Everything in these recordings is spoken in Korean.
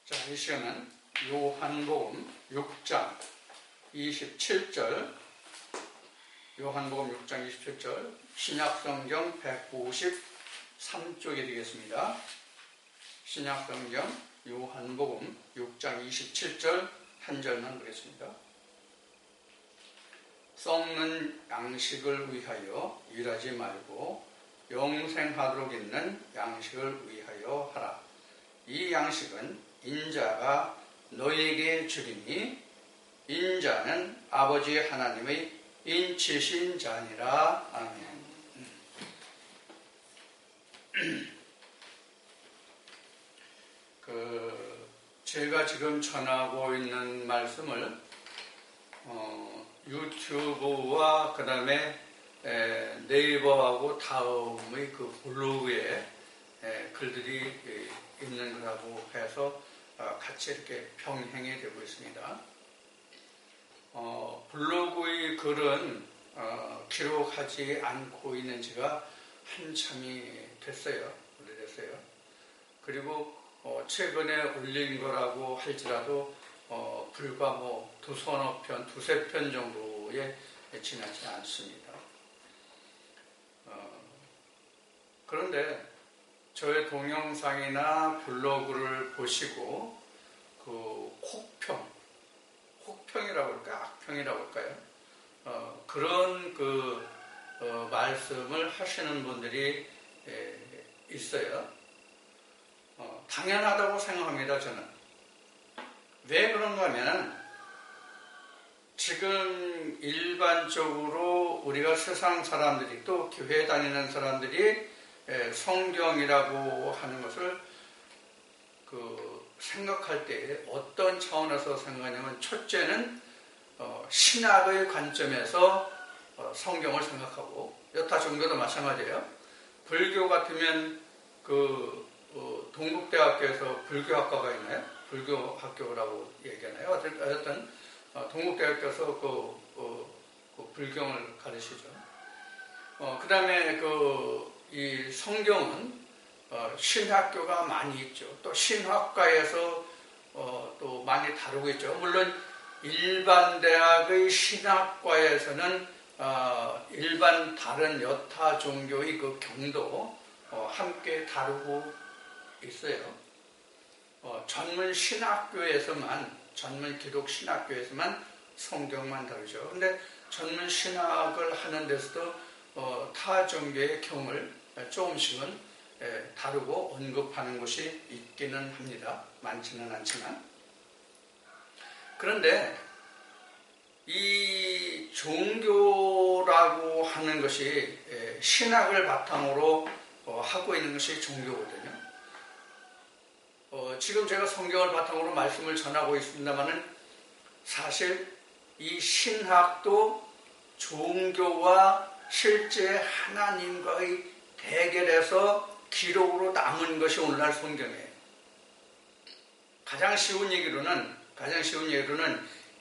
자, 이 시간은 요한복음 6장 27절, 요한복음 6장 27절, 신약성경 153쪽이 되겠습니다. 신약성경 요한복음 6장 27절 한 절만 보겠습니다. 썩는 양식을 위하여 일하지 말고 영생하도록 있는 양식을 위하여 하라. 이 양식은 인자가 너에게 주리니 인자는 아버지 하나님의 인치신 자니라. 아멘. 제가 지금 전하고 있는 말씀을 유튜브와 그 다음에 네이버하고 다음의 그 블로그에 글들이 있는 거라고 해서 같이 이렇게 병행이 되고 있습니다. 블로그의 글은 기록하지 않고 있는 지가 한참이 됐어요. 오래됐어요. 그리고 최근에 올린 거라고 할지라도 불과 두서너 편, 두세 편 정도에 지나지 않습니다. 그런데 저의 동영상이나 블로그를 보시고 그 혹평이라고 할까요? 악평이라고 할까요? 그런 말씀을 하시는 분들이 있어요. 당연하다고 생각합니다, 저는. 왜 그런가 하면 지금 일반적으로 우리가 세상 사람들이 또 교회 다니는 사람들이 성경이라고 하는 것을 생각할 때 어떤 차원에서 생각하냐면, 첫째는 신학의 관점에서 성경을 생각하고, 여타 종교도 마찬가지예요. 불교 같으면 동국대학교에서 불교학과가 있나요? 불교학교라고 얘기하나요? 어쨌든 동국대학교에서 불경을 가르치죠. 그 다음에 이 성경은 신학교가 많이 있죠. 또 신학과에서 또 많이 다루고 있죠. 물론 일반 대학의 신학과에서는 일반 다른 여타 종교의 그 경도 함께 다루고 있어요. 전문 신학교에서만, 전문 기독 신학교에서만 성경만 다루죠. 근데 전문 신학을 하는 데서도 타 종교의 경을 조금씩은 다루고 언급하는 곳이 있기는 합니다. 많지는 않지만. 그런데 이 종교라고 하는 것이 신학을 바탕으로 하고 있는 것이 종교거든요. 지금 제가 성경을 바탕으로 말씀을 전하고 있습니다만은 사실 이 신학도 종교와 실제 하나님과의 대결에서 기록으로 남은 것이 오늘날 성경이에요. 가장 쉬운 얘기로는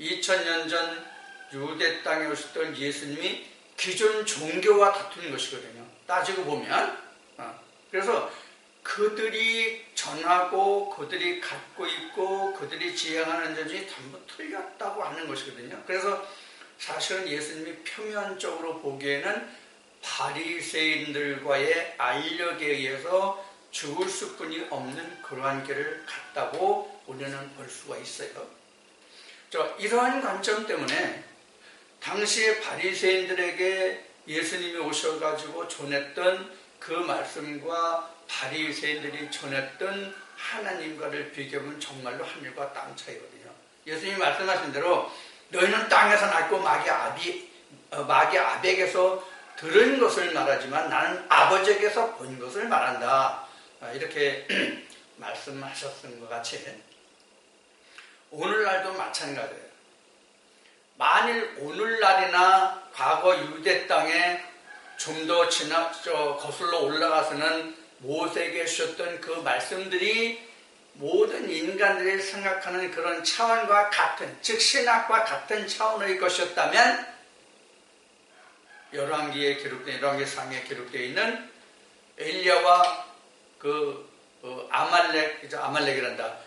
2000년 전 유대 땅에 오셨던 예수님이 기존 종교와 다투는 것이거든요. 따지고 보면. 그래서 그들이 전하고 그들이 갖고 있고 그들이 지향하는 점이 전부 틀렸다고 하는 것이거든요. 그래서 사실은 예수님이 표면적으로 보기에는 바리새인들과의 알력에 의해서 죽을 수뿐이 없는 그러한 길을 갔다고 우리는 볼 수가 있어요. 이러한 관점 때문에 당시에 바리새인들에게 예수님이 오셔가지고 전했던 그 말씀과 바리새인들이 전했던 하나님과를 비교하면 정말로 하늘과 땅 차이거든요. 예수님이 말씀하신 대로 너희는 땅에서 낳고 마귀 아벡에서 들은 것을 말하지만 나는 아버지에게서 본 것을 말한다. 이렇게 말씀하셨던 것 같이 오늘날도 마찬가지예요. 만일 오늘날이나 과거 유대 땅에 좀 더 거슬러 올라가서는 모세에게 주셨던 그 말씀들이 모든 인간들이 생각하는 그런 차원과 같은, 즉 신학과 같은 차원의 것이었다면 열왕기에 기록된, 열왕기 상에 기록되어 있는 엘리야와 아말렉이란다.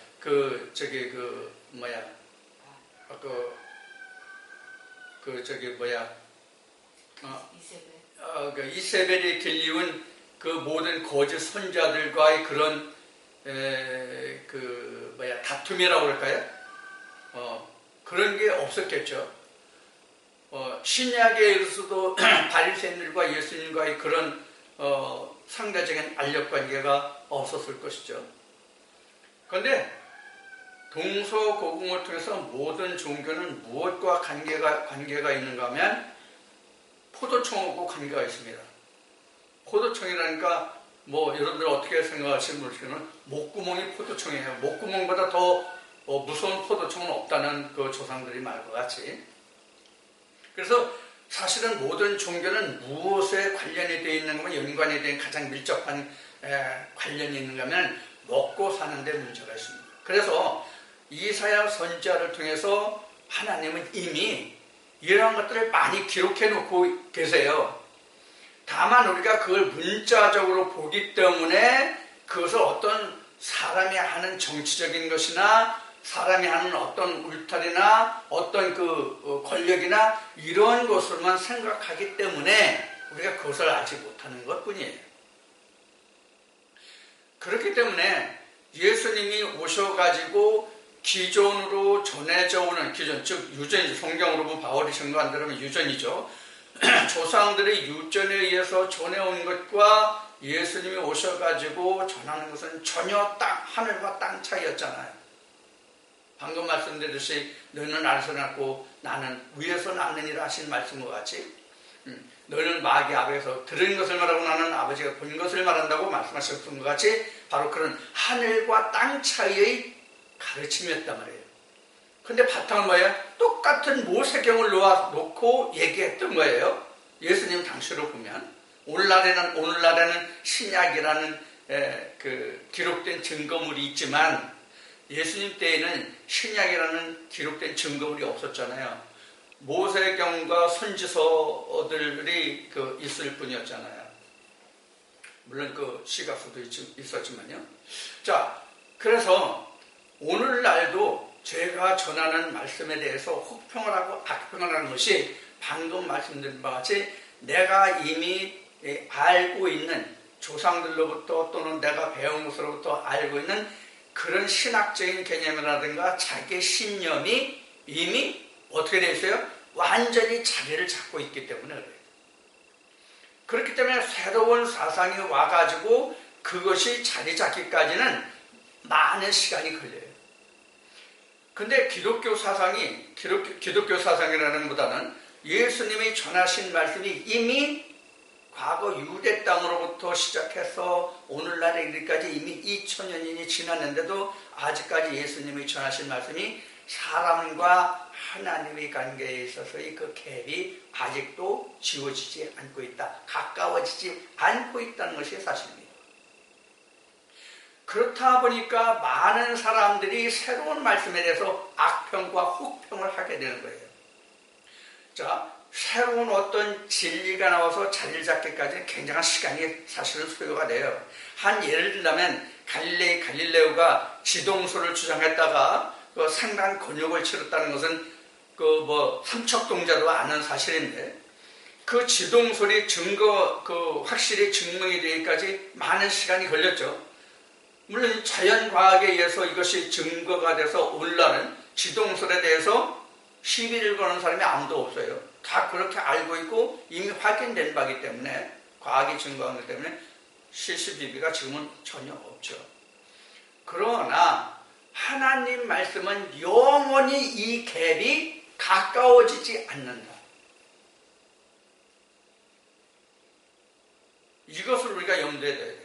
이세벨이 들리운 그 모든 거짓 선자들과의 그런 다툼이라고 그럴까요? 그런 게 없었겠죠. 신약에서도 바리새인들과 예수님과의 그런 상대적인 알력관계가 없었을 것이죠. 그런데 동서고금을 통해서 모든 종교는 무엇과 관계가 있는가 하면 포도청하고 관계가 있습니다. 포도청이라니까 여러분들 어떻게 생각하시는지 모르겠지만 목구멍이 포도청이에요. 목구멍보다 더 무서운 포도청은 없다는 그 조상들이 말과 같이. 그래서 사실은 모든 종교는 무엇에 관련이 되어 있는가 하면 연관이 된 가장 밀접한 관련이 있는가 하면 먹고 사는 데 문제가 있습니다. 그래서 이사야 선지자를 통해서 하나님은 이미 이러한 것들을 많이 기록해 놓고 계세요. 다만 우리가 그걸 문자적으로 보기 때문에 그것을 어떤 사람이 하는 정치적인 것이나 사람이 하는 어떤 울타리나 어떤 권력이나 이런 것을만 생각하기 때문에 우리가 그것을 알지 못하는 것뿐이에요. 그렇기 때문에 예수님이 오셔가지고 기존으로 전해져 오는 즉 유전이죠. 성경으로 보면 바울이 증거한 대로 유전이죠. 조상들의 유전에 의해서 전해온 것과 예수님이 오셔가지고 전하는 것은 전혀 하늘과 땅 차이였잖아요. 방금 말씀드렸듯이 너는 아래서 낳고 나는 위에서 낳느니라 하신 말씀과 같이 너는 마귀 앞에서 들은 것을 말하고 나는 아버지가 본 것을 말한다고 말씀하셨던 것 같이 바로 그런 하늘과 땅 차이의 가르침이었단 말이에요. 근데 바탕은 뭐예요? 똑같은 모세경을 놓고 얘기했던 거예요. 예수님 당시로 보면 오늘날에는 신약이라는 기록된 증거물이 있지만 예수님 때에는 신약이라는 기록된 증거물이 없었잖아요. 모세경과 선지서들이 있을 뿐이었잖아요. 물론 그 시각서도 있었지만요. 자, 그래서 오늘날도 제가 전하는 말씀에 대해서 혹평을 하고 악평을 하는 것이 방금 말씀드린 바와 같이 내가 이미 알고 있는 조상들로부터 또는 내가 배운 것으로부터 알고 있는 그런 신학적인 개념이라든가 자기 신념이 이미 어떻게 되어 있어요? 완전히 자리를 잡고 있기 때문에 그래요. 그렇기 때문에 새로운 사상이 와가지고 그것이 자리 잡기까지는 많은 시간이 걸려요. 근데 기독교 사상이라는 것보다는 예수님이 전하신 말씀이 이미 과거 유대 땅으로부터 시작해서 오늘날에 이르기까지 이미 2000년이 지났는데도 아직까지 예수님이 전하신 말씀이 사람과 하나님의 관계에 있어서의 그 갭이 아직도 지워지지 않고 있다. 가까워지지 않고 있다는 것이 사실입니다. 그렇다 보니까 많은 사람들이 새로운 말씀에 대해서 악평과 혹평을 하게 되는 거예요. 자, 새로운 어떤 진리가 나와서 자리를 잡기까지는 굉장한 시간이 사실은 소요가 돼요. 한 예를 들자면 갈릴레오가 지동소를 주장했다가 상당한 곤욕을 치렀다는 것은 삼척동자도 아는 사실인데 그 지동설이 확실히 증명이 되기까지 많은 시간이 걸렸죠. 물론 자연과학에 의해서 이것이 증거가 돼서 오늘날은 지동설에 대해서 시비를 거는 사람이 아무도 없어요. 다 그렇게 알고 있고 이미 확인된 바이기 때문에 과학이 증거한 것 때문에 시시비비가 지금은 전혀 없죠. 그러나 하나님 말씀은 영원히 이 갭이 가까워지지 않는다. 이것을 우리가 염두에 둬야 돼요.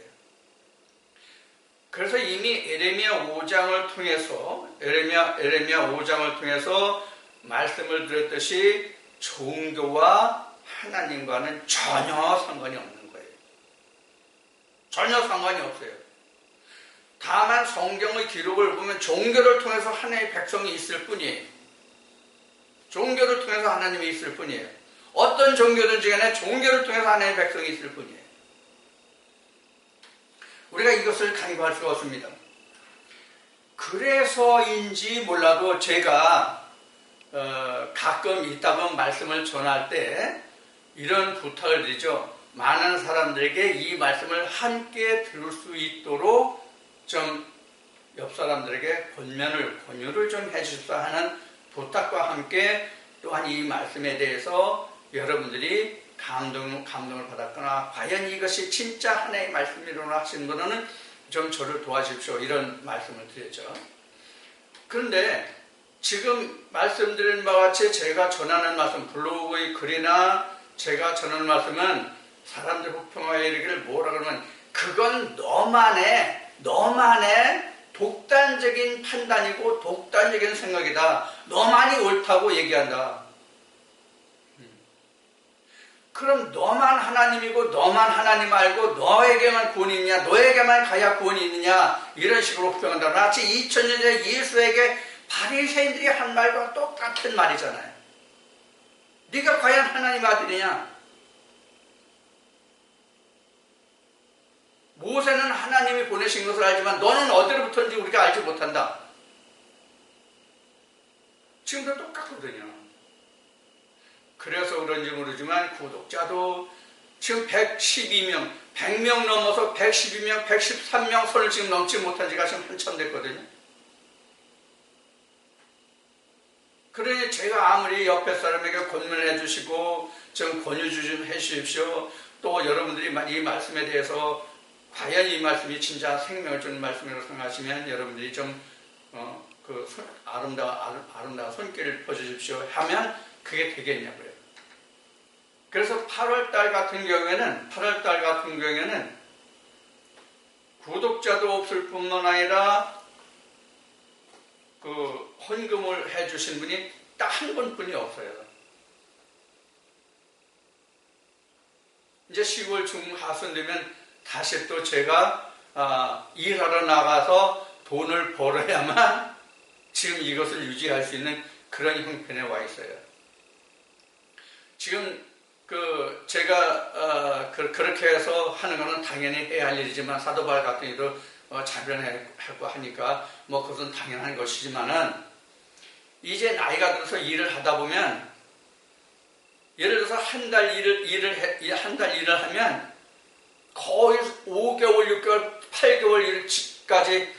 그래서 이미 에레미야 5장을 통해서 말씀을 드렸듯이 종교와 하나님과는 전혀 상관이 없는 거예요. 전혀 상관이 없어요. 다만 성경의 기록을 보면 종교를 통해서 하나님의 백성이 있을 뿐이에요. 종교를 통해서 하나님이 있을 뿐이에요. 어떤 종교든지 간에 종교를 통해서 하나님의 백성이 있을 뿐이에요. 우리가 이것을 간과할 수가 없습니다. 그래서인지 몰라도 제가 가끔 이따금 말씀을 전할 때 이런 부탁을 드리죠. 많은 사람들에게 이 말씀을 함께 들을 수 있도록 좀 옆 사람들에게 권유를 좀 해주십사 하는 부탁과 함께 또한 이 말씀에 대해서 여러분들이 감동을 받았거나 과연 이것이 진짜 하나님의 말씀이로나 하시는 분은 좀 저를 도와주십시오. 이런 말씀을 드렸죠. 그런데 지금 말씀드린 바와 같이 제가 전하는 말씀, 블로그의 글이나 제가 전하는 말씀은 사람들 혹평하여 이르기를 뭐라 그러면 그건 너만의 독단적인 판단이고 독단적인 생각이다. 너만이 옳다고 얘기한다. 그럼 너만 하나님이고 너만 하나님 알고 너에게만 구원이 있느냐, 너에게만 가야 구원이 있느냐, 이런 식으로 혹평한다. 마치 2000년 전에 예수에게 바리새인들이 한 말과 똑같은 말이잖아요. 네가 과연 하나님 아들이냐? 모세는 하나님이 보내신 것을 알지만 너는 어디로부터인지 우리가 알지 못한다. 지금도 똑같거든요. 그래서 그런지 모르지만 구독자도 지금 112명, 100명 넘어서 112명, 113명 선을 지금 넘지 못한 지가 지금 한참 됐거든요. 그러니 제가 아무리 옆에 사람에게 권면을 해주시고 좀 권유 좀 해주십시오. 또 여러분들이 이 말씀에 대해서 과연 이 말씀이 진짜 생명을 주는 말씀이라고 생각하시면 여러분들이 좀 아름다운 손길을 펴주십시오 하면 그게 되겠냐고요. 그래서 8월달 같은 경우에는 구독자도 없을 뿐만 아니라 헌금을 해주신 분이 딱 한 분뿐이 없어요. 이제 10월 중하순 되면 다시 또 제가 일하러 나가서 돈을 벌어야만 지금 이것을 유지할 수 있는 그런 형편에 와 있어요. 지금 제가 그렇게 해서 하는 거는 당연히 해야 할 일이지만 사도바울 같은 일도 자변하고 하니까 그것은 당연한 것이지만은 이제 나이가 들어서 일을 하다 보면 예를 들어서 한 달 일을 하면 거의 5개월, 6개월, 8개월 일까지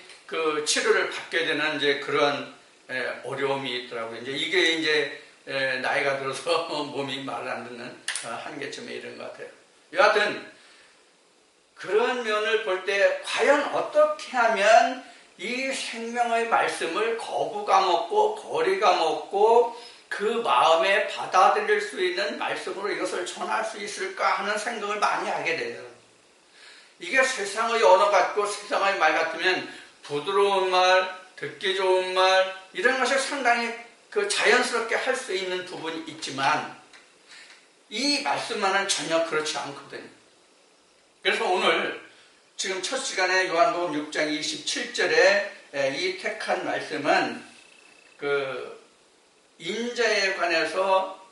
치료를 받게 되는 이제 그런 어려움이 있더라고요. 이게 나이가 들어서 몸이 말을 안 듣는 한계점에 이른 것 같아요. 여하튼 그런 면을 볼 때 과연 어떻게 하면 이 생명의 말씀을 거부감 없고 거리감 없고 그 마음에 받아들일 수 있는 말씀으로 이것을 전할 수 있을까 하는 생각을 많이 하게 돼요. 이게 세상의 언어 같고 세상의 말 같으면 부드러운 말, 듣기 좋은 말 이런 것을 상당히 자연스럽게 할 수 있는 부분이 있지만 이 말씀만은 전혀 그렇지 않거든요. 그래서 오늘 지금 첫 시간에 요한복음 6장 27절에 이 택한 말씀은 인자에 관해서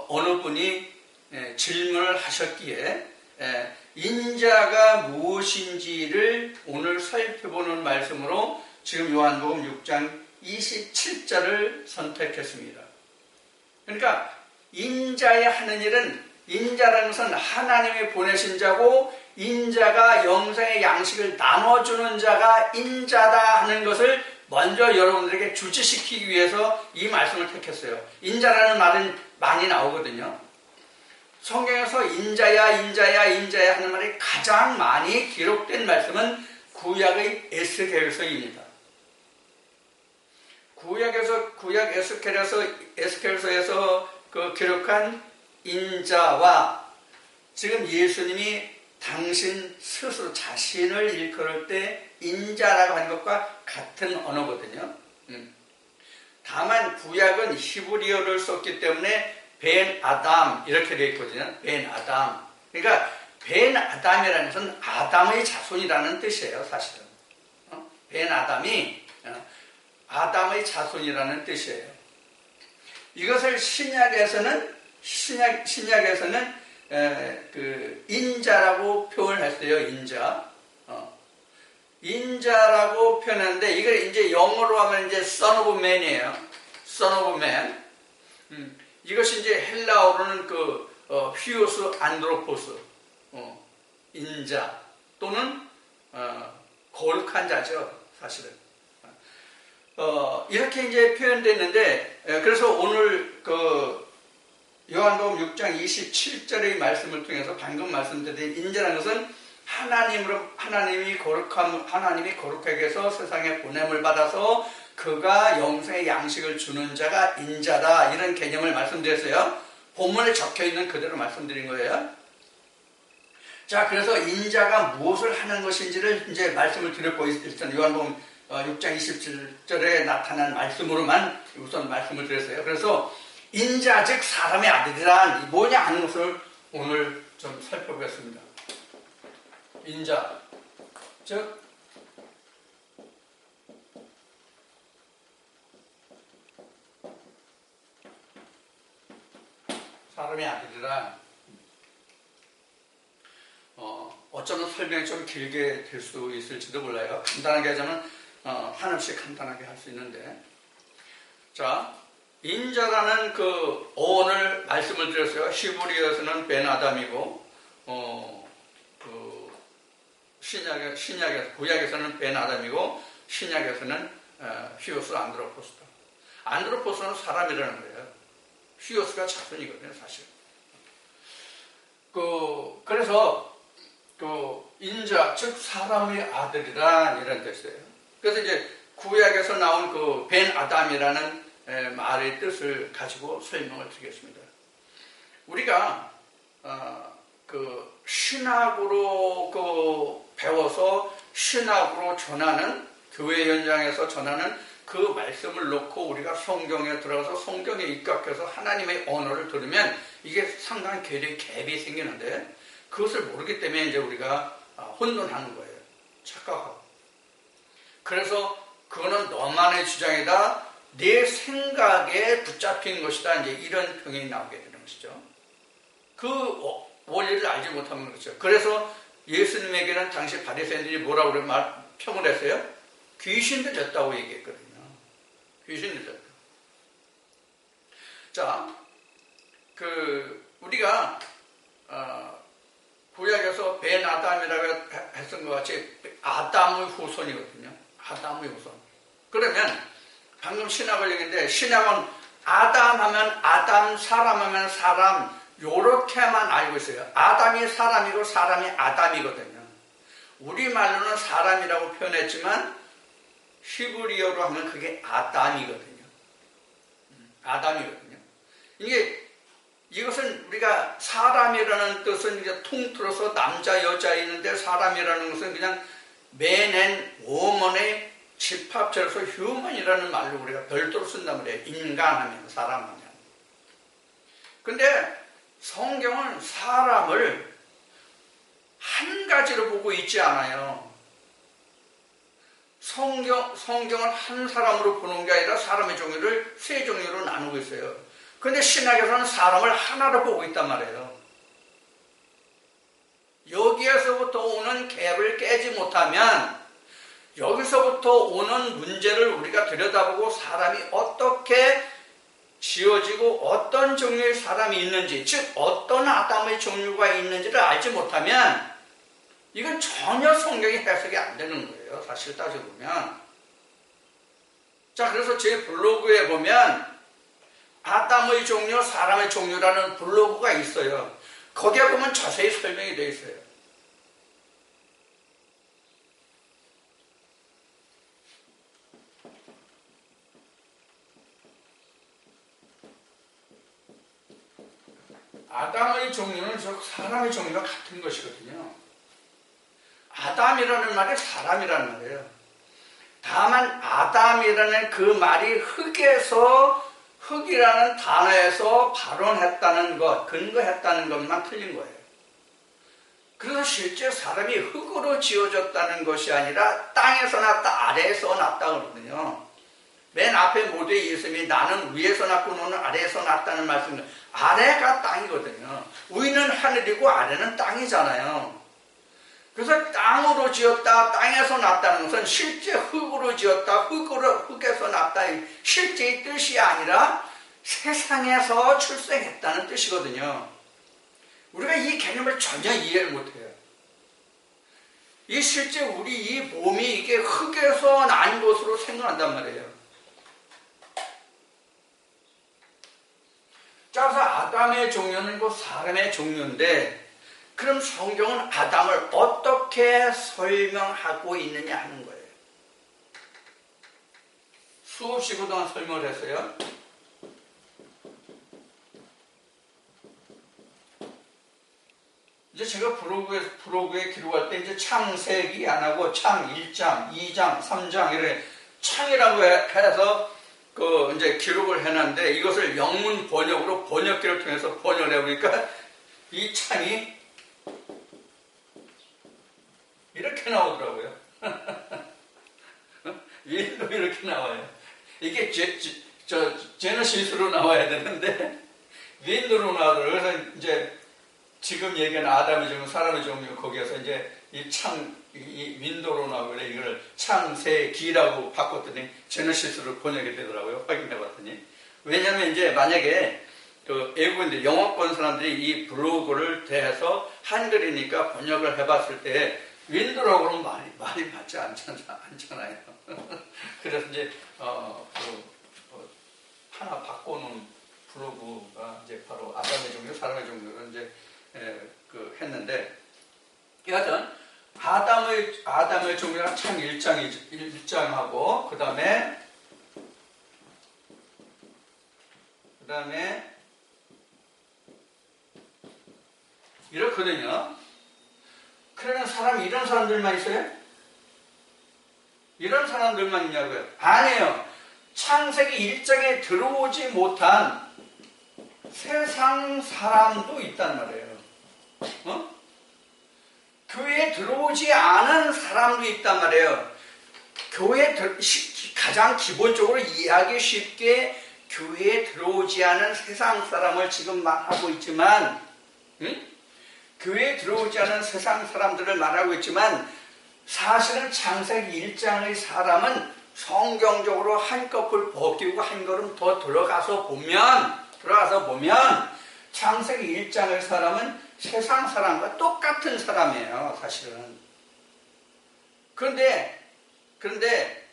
어느 분이 질문을 하셨기에 인자가 무엇인지를 오늘 살펴보는 말씀으로 지금 요한복음 6장 27절을 선택했습니다. 그러니까 인자의 하는 일은 인자라는 것은 하나님이 보내신 자고 인자가 영생의 양식을 나눠주는 자가 인자다 하는 것을 먼저 여러분들에게 주지시키기 위해서 이 말씀을 택했어요. 인자라는 말은 많이 나오거든요. 성경에서 인자야 하는 말이 가장 많이 기록된 말씀은 구약의 에스겔서입니다. 구약 에스겔서에서 기록한 인자와 지금 예수님이 당신 스스로 자신을 일컬을 때 인자라고 하는 것과 같은 언어거든요. 다만 구약은 히브리어를 썼기 때문에 벤 아담 이렇게 되어 있거든요. 벤 아담. 그러니까 벤 아담이라는 것은 아담의 자손이라는 뜻이에요. 사실은. 벤 아담이 아담의 자손이라는 뜻이에요. 이것을 신약에서는 인자라고 표현을 했어요. 인자라고 표현하는데 이걸 이제 영어로 하면 이제 son of man이에요. son of man. 이것이 이제 헬라어로는 휘오스 안드로포스, 인자 또는 거룩한 자죠, 사실은. 이렇게 이제 표현됐는데, 그래서 오늘 요한복음 6장 27절의 말씀을 통해서 방금 말씀드린 인자라는 것은 하나님이 거룩하게 해서 세상에 보냄을 받아서 그가 영생의 양식을 주는 자가 인자다, 이런 개념을 말씀드렸어요. 본문에 적혀있는 그대로 말씀드린 거예요. 자, 그래서 인자가 무엇을 하는 것인지를 이제 말씀을 드렸고, 일단 요한복음 6장 27절에 나타난 말씀으로만 우선 말씀을 드렸어요. 그래서 인자, 즉 사람의 아들이란 뭐냐 하는 것을 오늘 좀 살펴보겠습니다. 인자, 즉 사람의 아들이란, 어쩌면 설명이 좀 길게 될 수 있을지도 몰라요. 간단하게 하자면 하나씩 간단하게 할 수 있는데, 자, 인자라는 그 어원을 말씀을 드렸어요. 히브리어에서는 벤 아담이고, 구약에서는 벤 아담이고, 신약에서는 휘오스 안드로포스다. 안드로포스는 사람이라는 거예요. 휘오스가 자손이거든요, 사실. 그래서 인자, 즉 사람의 아들이란 이런 뜻이에요. 그래서 이제 구약에서 나온 벤 아담이라는 말의 뜻을 가지고 설명을 드리겠습니다. 우리가 신학으로 배워서 신학으로 전하는, 교회 현장에서 전하는 그 말씀을 놓고 우리가 성경에 들어가서 성경에 입각해서 하나님의 언어를 들으면 이게 상당히 갭이 생기는데, 그것을 모르기 때문에 이제 우리가 혼돈하는 거예요. 착각하고. 그래서 그거는 너만의 주장이다, 내 생각에 붙잡힌 것이다, 이제 이런 평이 나오게 되는 것이죠. 그 원리를 알지 못하면 그렇죠. 그래서 예수님에게는 당시 바리새인들이 뭐라고 평을 했어요? 귀신 들렸다고 얘기했거든요. 귀신 들렸다. 자, 우리가 구약에서 벤 아담이라고 했던 것 같이 아담의 후손이거든요. 아담의 후손. 그러면 방금 신학을 얘기했는데, 신학은 아담 하면 아담, 사람 하면 사람, 요렇게만 알고 있어요. 아담이 사람이고 사람이 아담이거든요. 우리말로는 사람이라고 표현했지만 히브리어로 하면 그게 아담이거든요. 아담이거든요. 이것은 우리가 사람이라는 뜻은 이제 통틀어서 남자, 여자 있는데, 사람이라는 것은 그냥 man and woman의 집합체로서 human이라는 말로 우리가 별도로 쓴단 말이에요. 인간하면, 사람하면. 근데 성경은 사람을 한 가지로 보고 있지 않아요. 성경은 한 사람으로 보는 게 아니라 사람의 종류를 세 종류로 나누고 있어요. 근데 신학에서는 사람을 하나로 보고 있단 말이에요. 여기에서부터 오는 갭을 깨지 못하면, 여기서부터 오는 문제를 우리가 들여다보고 사람이 어떻게 지어지고 어떤 종류의 사람이 있는지, 즉 어떤 아담의 종류가 있는지를 알지 못하면 이건 전혀 성경이 해석이 안 되는 거예요. 사실 따져보면. 자, 그래서 제 블로그에 보면 아담의 종류, 사람의 종류라는 블로그가 있어요. 거기에 보면 자세히 설명이 되어 있어요. 아담의 종류는 즉 사람의 종류가 같은 것이거든요. 아담이라는 말이 사람이라는 말이에요. 다만 아담이라는 그 말이 흙이라는 단어에서 발원했다는 것, 근거했다는 것만 틀린 거예요. 그래서 실제 사람이 흙으로 지어졌다는 것이 아니라 땅에서 났다, 아래에서 났다 그러거든요. 맨 앞에 모두의 예수님이 나는 위에서 났고 너는 아래에서 났다는 말씀은, 아래가 땅이거든요. 위는 하늘이고 아래는 땅이잖아요. 그래서 땅으로 지었다, 땅에서 났다는 것은 실제 흙으로 지었다, 흙에서 났다, 실제의 뜻이 아니라 세상에서 출생했다는 뜻이거든요. 우리가 이 개념을 전혀 이해를 못해요. 이 실제 우리 이 몸이 이게 흙에서 난 것으로 생각한단 말이에요. 따라서 아담의 종류는 그 사람의 종류인데, 그럼 성경은 아담을 어떻게 설명하고 있느냐 하는 거예요. 수없이 그동안 설명을 했어요. 이제 제가 브로그에 기록할 때 이제 창세기 안 하고 창 1장, 2장, 3장 이렇게 창이라고 해서 이제 기록을 해놨는데, 이것을 영문 번역으로 번역기를 통해서 번역을 해보니까 이 창이 이렇게 나오더라고요. 윈도 이렇게 나와요. 이게 제너시스로 나와야 되는데 윈도로 나오더라고요. 그래서 이제 지금 얘기하는 아담의 종류, 사람의 종류, 거기에서 이제 이 윈도로 나오길래 이걸 창세기라고 바꿨더니 제너시스로 번역이 되더라고요. 확인해 봤더니. 왜냐면 이제 만약에 외국인들, 영어권 사람들이 이 블로그를 대해서 한글이니까 번역을 해봤을 때 윈도라고는 말이 맞지 않잖아요. 그래서 이제, 하나 바꿔놓은 블로그가 이제 바로 아담의 종류, 사람의 종류를 이제, 했는데, 여하튼, 아담의 종류가 창 1장하고, 그 다음에, 이렇거든요. 그러면 이런 사람들만 있어요? 이런 사람들만 있냐고요? 아니에요. 창세기 1장에 들어오지 못한 세상 사람도 있단 말이에요. 교회에 들어오지 않은 사람도 있단 말이에요. 가장 기본적으로 이해하기 쉽게 교회에 들어오지 않은 세상 사람을 지금 말하고 있지만, 교회에 들어오지 않은 세상 사람들을 말하고 있지만, 사실은 창세기 1장의 사람은 성경적으로 한꺼풀 벗기고 한 걸음 더 들어가서 보면 창세기 1장의 사람은 세상 사람과 똑같은 사람이에요, 사실은. 그런데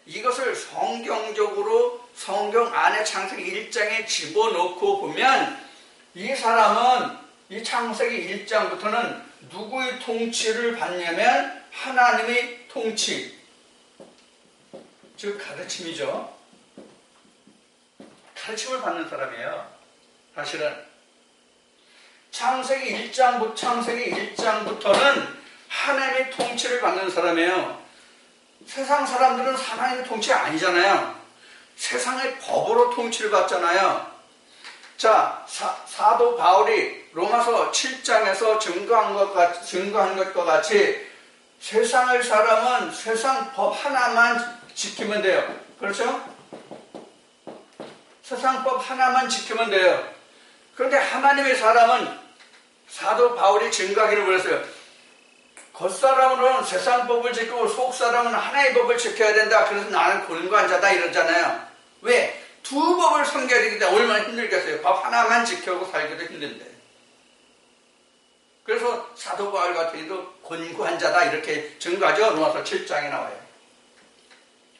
이것을 성경적으로 성경 안에 창세기 1장에 집어넣고 보면 이 사람은 이 창세기 1장부터는 누구의 통치를 받냐면 하나님의 통치, 즉 가르침이죠. 가르침을 받는 사람이에요. 사실은 창세기 1장부터는 하나님의 통치를 받는 사람이에요. 세상 사람들은 하나님의 통치가 아니잖아요. 세상의 법으로 통치를 받잖아요. 자, 사도 바울이 로마서 7장에서 증거한 것과 같이 세상의 사람은 세상 법 하나만 지키면 돼요. 그렇죠? 세상 법 하나만 지키면 돼요. 그런데 하나님의 사람은 사도 바울이 증거하기를 그랬어요. 겉사람으로는 세상 법을 지키고 속사람은 하나의 법을 지켜야 된다. 그래서 나는 권관자다 이러잖아요. 왜? 두 법을 섬겨야 되기 때문에 얼마나 힘들겠어요. 법 하나만 지켜고 살기도 힘든데. 그래서 사도 바울 같은 이도 권관자다 이렇게 증거하죠. 로마서 7장에 나와요.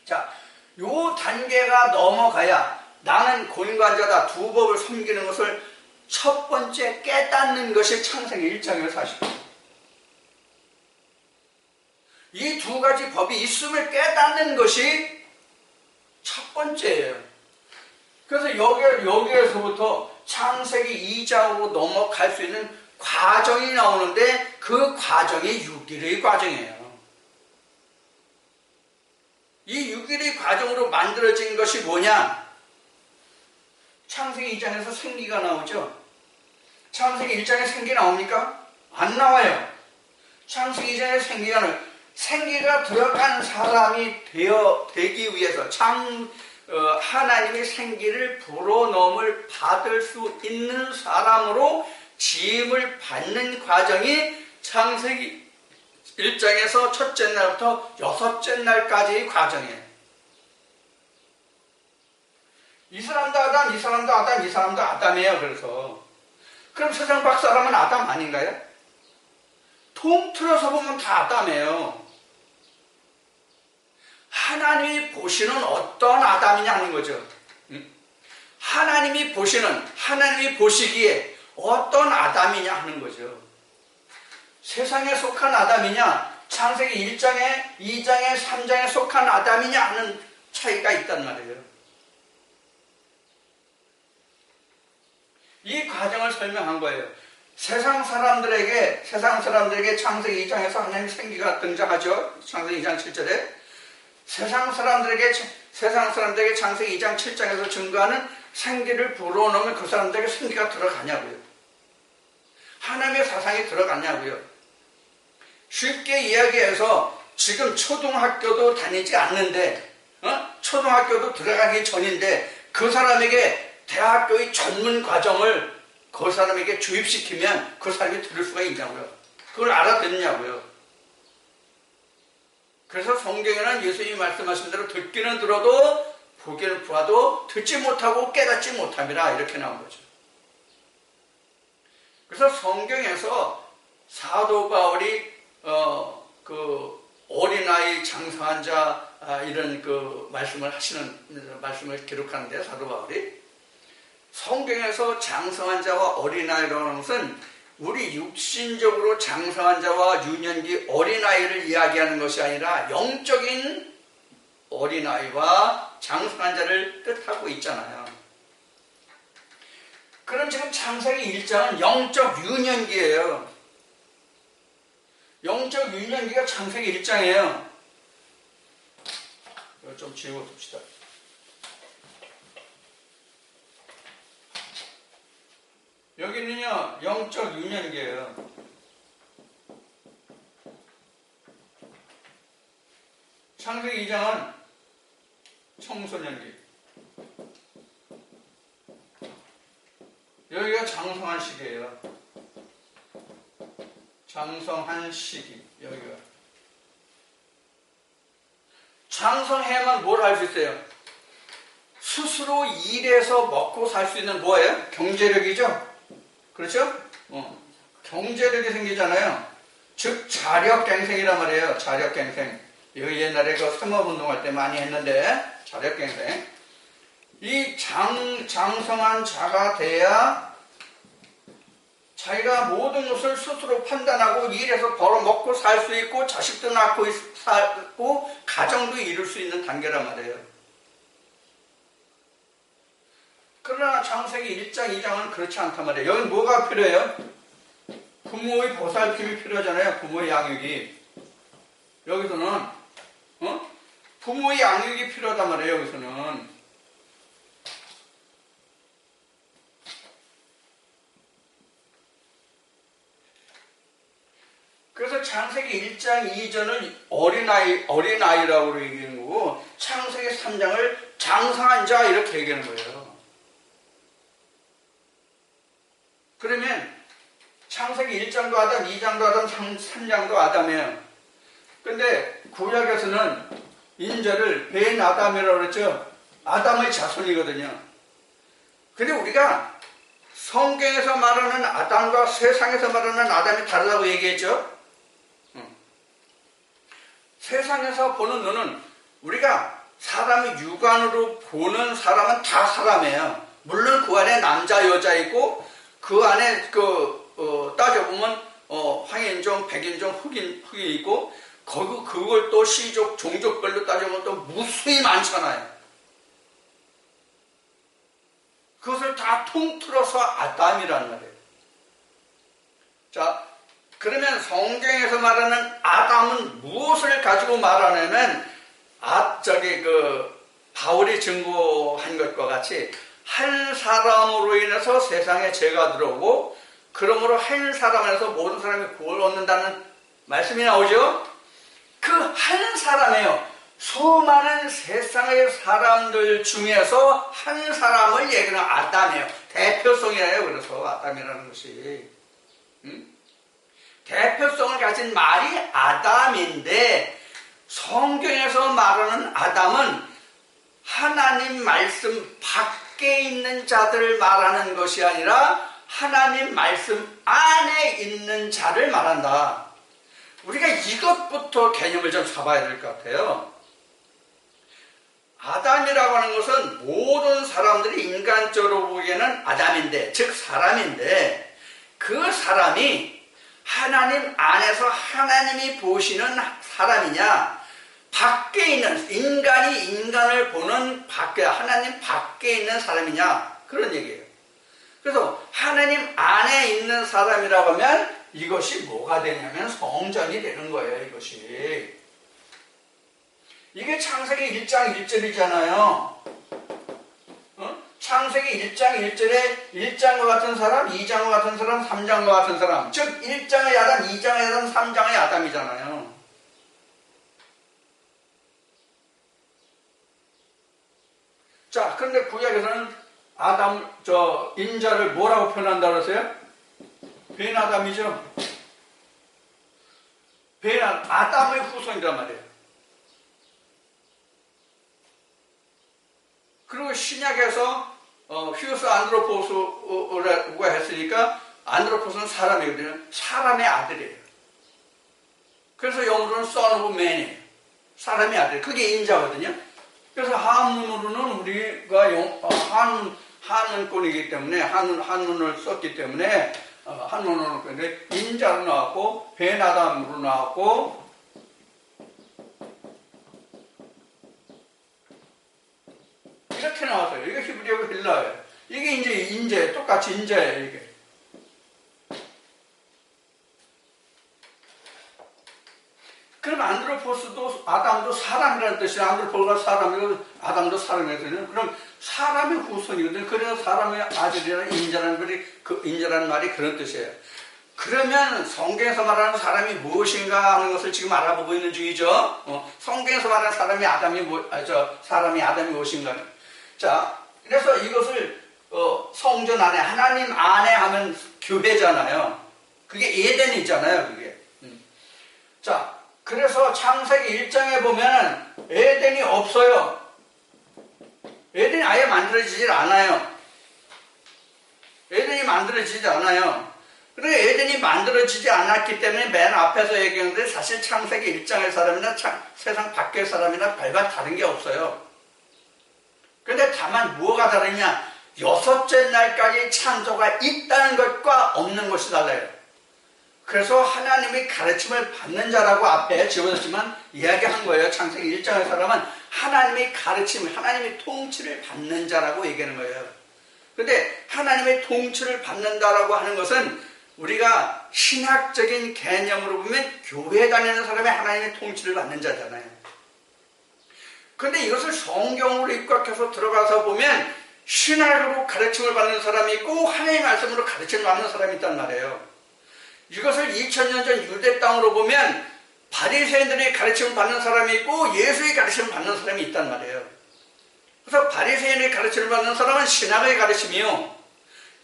자, 요 단계가 넘어가야 나는 권관자다, 두 법을 섬기는 것을 첫 번째 깨닫는 것이 창세기 1장이에요, 사실. 이 두 가지 법이 있음을 깨닫는 것이 첫 번째예요. 그래서 여기에서부터 창세기 2장으로 넘어갈 수 있는 과정이 나오는데 그 과정이 6일의 과정이에요. 이 6일의 과정으로 만들어진 것이 뭐냐? 창세기 2장에서 생기가 나오죠. 창세기 1장에 생기 나옵니까? 안 나와요. 창세기 2장에 생기가 들어간 사람이 되기 위해서 하나님의 생기를 불어넣음을 받을 수 있는 사람으로 지음을 받는 과정이 창세기 1장에서 첫째 날부터 여섯째 날까지의 과정이에요. 이 사람도 아담, 이 사람도 아담, 이 사람도 아담이에요. 그래서 그럼 세상 박 사람은 아담 아닌가요? 통틀어서 보면 다 아담이에요. 하나님이 보시는 어떤 아담이냐 하는 거죠. 하나님이 보시기에 어떤 아담이냐 하는 거죠. 세상에 속한 아담이냐, 창세기 1장에, 2장에, 3장에 속한 아담이냐 하는 차이가 있단 말이에요. 이 과정을 설명한 거예요. 세상 사람들에게 창세기 2장에서 하나님 생기가 등장하죠. 창세기 2장 7절에. 세상 사람들에게 창세기 2장 7장에서 증거하는 생기를 불어넣으면 그 사람들에게 생기가 들어가냐고요. 하나님의 사상이 들어가냐고요. 쉽게 이야기해서 지금 초등학교도 다니지 않는데, 초등학교도 들어가기 전인데 그 사람에게 대학교의 전문 과정을 그 사람에게 주입시키면 그 사람이 들을 수가 있냐고요. 그걸 알아듣냐고요. 그래서 성경에는 예수님이 말씀하신 대로 듣기는 들어도 보기는 보아도 듣지 못하고 깨닫지 못함이라 이렇게 나온 거죠. 그래서 성경에서 사도 바울이 그 어린아이 장성한 자 이런 그 말씀을 기록하는데, 사도 바울이 성경에서 장성한 자와 어린아이라고 하는 것은 우리 육신적으로 장성한 자와 유년기 어린아이를 이야기하는 것이 아니라 영적인 어린아이와 장성한 자를 뜻하고 있잖아요. 그럼 지금 창세기 1장은 영적 유년기예요. 영적 유년기가 창세기 1장이에요. 이거 좀 지워둡시다. 여기는요, 영적 유년기예요. 창세기 2장은 청소년기. 여기가 장성한 시기예요. 장성한 시기. 여기가. 장성해야만 뭘 할 수 있어요? 스스로 일해서 먹고 살 수 있는 뭐예요? 경제력이죠? 그렇죠? 경제력이 생기잖아요. 즉 자력갱생이란 말이에요. 자력갱생. 이거 옛날에 그 상업운동할 때 많이 했는데, 자력갱생. 이 장성한 자가 돼야 자기가 모든 것을 스스로 판단하고 일해서 벌어 먹고 살 수 있고 자식도 낳고 살고 가정도 이룰 수 있는 단계란 말이에요. 그러나 창세기 1장, 2장은 그렇지 않단 말이에요. 여기 뭐가 필요해요? 부모의 보살핌이 필요하잖아요. 부모의 양육이. 여기서는 부모의 양육이 필요하단 말이에요. 여기서는. 그래서 창세기 1장 2절을 어린아이라고 얘기하는 거고, 창세기 3장을 장성한 자 이렇게 얘기하는 거예요. 그러면 창세기 1장도 아담, 2장도 아담, 3장도 아담이에요. 근데 구약에서는 인자를 벤 아담이라고 그랬죠. 아담의 자손이거든요. 근데 우리가 성경에서 말하는 아담과 세상에서 말하는 아담이 다르다고 얘기했죠. 세상에서 보는 눈은, 우리가 사람의 육안으로 보는 사람은 다 사람이에요. 물론 그 안에 남자 여자 있고 그 안에 따져보면 황인종, 백인종, 흑인 있고 그걸 또 시족, 종족별로 따져보면 또 무수히 많잖아요. 그것을 다 통틀어서 아담이라는 말이에요. 자, 그러면 성경에서 말하는 아담은 무엇을 가지고 말하냐면, 바울이 증거한 것과 같이 한 사람으로 인해서 세상에 죄가 들어오고, 그러므로 한 사람 안에서 모든 사람이 구원을 얻는다는 말씀이 나오죠. 그 한 사람이에요. 수많은 세상의 사람들 중에서 한 사람을 얘기하는 아담이에요. 대표성이에요. 그래서 아담이라는 것이. 대표성을 가진 말이 아담인데 성경에서 말하는 아담은 하나님 말씀 밖에 있는 자들을 말하는 것이 아니라 하나님 말씀 안에 있는 자를 말한다. 우리가 이것부터 개념을 좀 잡아야 될 것 같아요. 아담이라고 하는 것은 모든 사람들이 인간적으로 보기에는 아담인데, 즉 사람인데, 그 사람이 하나님 안에서 하나님이 보시는 사람이냐, 밖에 있는, 인간이 인간을 보는 밖에, 하나님 밖에 있는 사람이냐, 그런 얘기예요. 그래서 하나님 안에 있는 사람이라고 하면 이것이 뭐가 되냐면 성전이 되는 거예요, 이것이. 이게 창세기 1장 1절이잖아요. 창세기 1장 1절에 1장과 같은 사람, 2장과 같은 사람, 3장과 같은 사람. 즉 1장의 아담, 2장의 아담, 3장의 아담이잖아요. 자, 그런데 구약에서는 인자를 뭐라고 표현한다 그러세요? 벤아담이죠. 아담의 후손이란 말이에요. 그리고 신약에서 휴스 안드로포스가 했으니까 안드로포스는 사람이거든요. 사람의 아들이에요. 그래서 영어로는 son of man이에요. 사람의 아들. 그게 인자거든요. 그래서 한문으로는 우리가 한문권이기 때문에 한문을 썼기 때문에 한문으로 썼는데 인자로 나왔고 베나담으로 나왔고 이렇게 나왔어요. 이게 히브리어고 헬라어예요. 이게 이제 인재, 똑같이 인재예요, 이게. 그럼 안드로포스도 아담도 사람이라는 뜻이에요. 안드로포스가 사람이고 아담도 사람이거든요. 그럼 사람의 후손이거든요. 그래서 사람의 아들이라는 인자라는 말이 그런 뜻이에요. 그러면 성경에서 말하는 사람이 무엇인가 하는 것을 지금 알아보고 있는 중이죠. 성경에서 말하는 사람이 아담이 무엇인가. 자, 그래서 이것을 성전 안에 하나님 안에 하면 교회잖아요. 그게 에덴이잖아요, 그게. 자, 그래서 창세기 1장에 보면 에덴이 없어요. 에덴이 아예 만들어지질 않아요. 에덴이 만들어지지 않아요. 그리고 에덴이 만들어지지 않았기 때문에 맨 앞에서 얘기했는데 사실 창세기 1장의 사람이나 세상 밖의 사람이나 별반 다른 게 없어요. 그런데 다만 뭐가 다르냐? 여섯째 날까지 창조가 있다는 것과 없는 것이 달라요. 그래서 하나님의 가르침을 받는 자라고 앞에 집어넣지만 이야기한 거예요. 창세기 1장의 사람은 하나님의 가르침, 하나님의 통치를 받는 자라고 얘기하는 거예요. 그런데 하나님의 통치를 받는다라고 하는 것은 우리가 신학적인 개념으로 보면 교회 다니는 사람이 하나님의 통치를 받는 자잖아요. 그런데 이것을 성경으로 입각해서 들어가서 보면 신학으로 가르침을 받는 사람이 있고 하나님의 말씀으로 가르침을 받는 사람이 있단 말이에요. 이것을 2000년 전 유대 땅으로 보면 바리새인들의 가르침을 받는 사람이 있고 예수의 가르침을 받는 사람이 있단 말이에요. 그래서 바리새인의 가르침을 받는 사람은 신학의 가르침이요,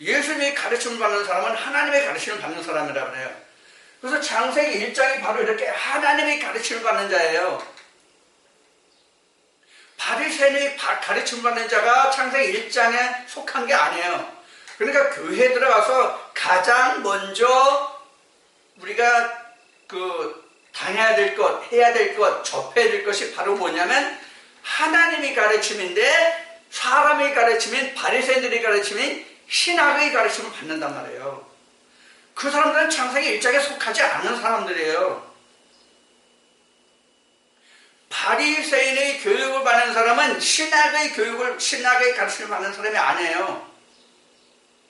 예수님의 가르침을 받는 사람은 하나님의 가르침을 받는 사람이라고 해요. 그래서 창세기 1장이 바로 이렇게 하나님의 가르침을 받는 자예요. 바리새인의 가르침을 받는 자가 창세기 1장에 속한 게 아니에요. 그러니까 교회에 들어가서 가장 먼저 우리가 당해야 될 것, 해야 될 것, 접해야 될 것이 바로 뭐냐면 하나님의 가르침인데 사람의 가르침인 바리새인들의 가르침인 신학의 가르침을 받는단 말이에요. 그 사람들은 창세기 1장에 속하지 않는 사람들이에요. 바리새인의 교육을 받는 사람은 신학의 가르침을 받는 사람이 아니에요.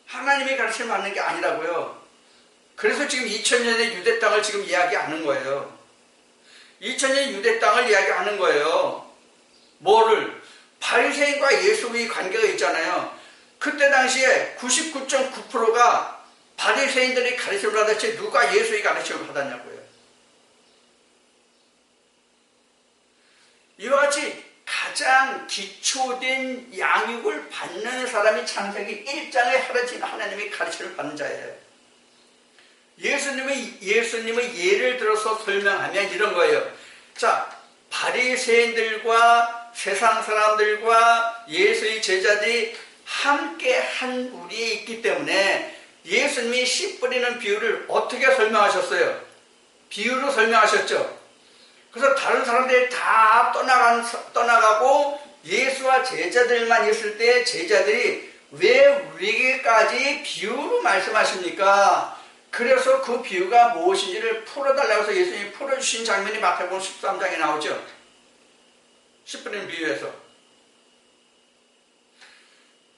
하나님의 가르침을 받는 게 아니라고요. 그래서 지금 2000년의 유대 땅을 지금 이야기하는 거예요. 2000년 유대 땅을 이야기하는 거예요. 뭐를? 바리새인과 예수의 관계가 있잖아요. 그때 당시에 99.9%가 바리새인들이 가르침을 받았지 누가 예수의 가르침을 받았냐고요. 이와 같이 가장 기초된 양육을 받는 사람이 창세기 1장에 하나님의 가르침을 받는 자예요. 예수님의 예를 들어서 설명하면 이런 거예요. 자, 바리새인들과 세상 사람들과 예수의 제자들이 함께 한 무리에 있기 때문에 예수님이 씨 뿌리는 비유를 어떻게 설명하셨어요? 비유로 설명하셨죠. 그래서 다른 사람들이 다 떠나가고 예수와 제자들만 있을 때 제자들이 왜 우리에게까지 비유로 말씀하십니까? 그래서 그 비유가 무엇인지를 풀어달라고 해서 예수님이 풀어주신 장면이 마태복음 13장에 나오죠. 씨 뿌리는 비유에서.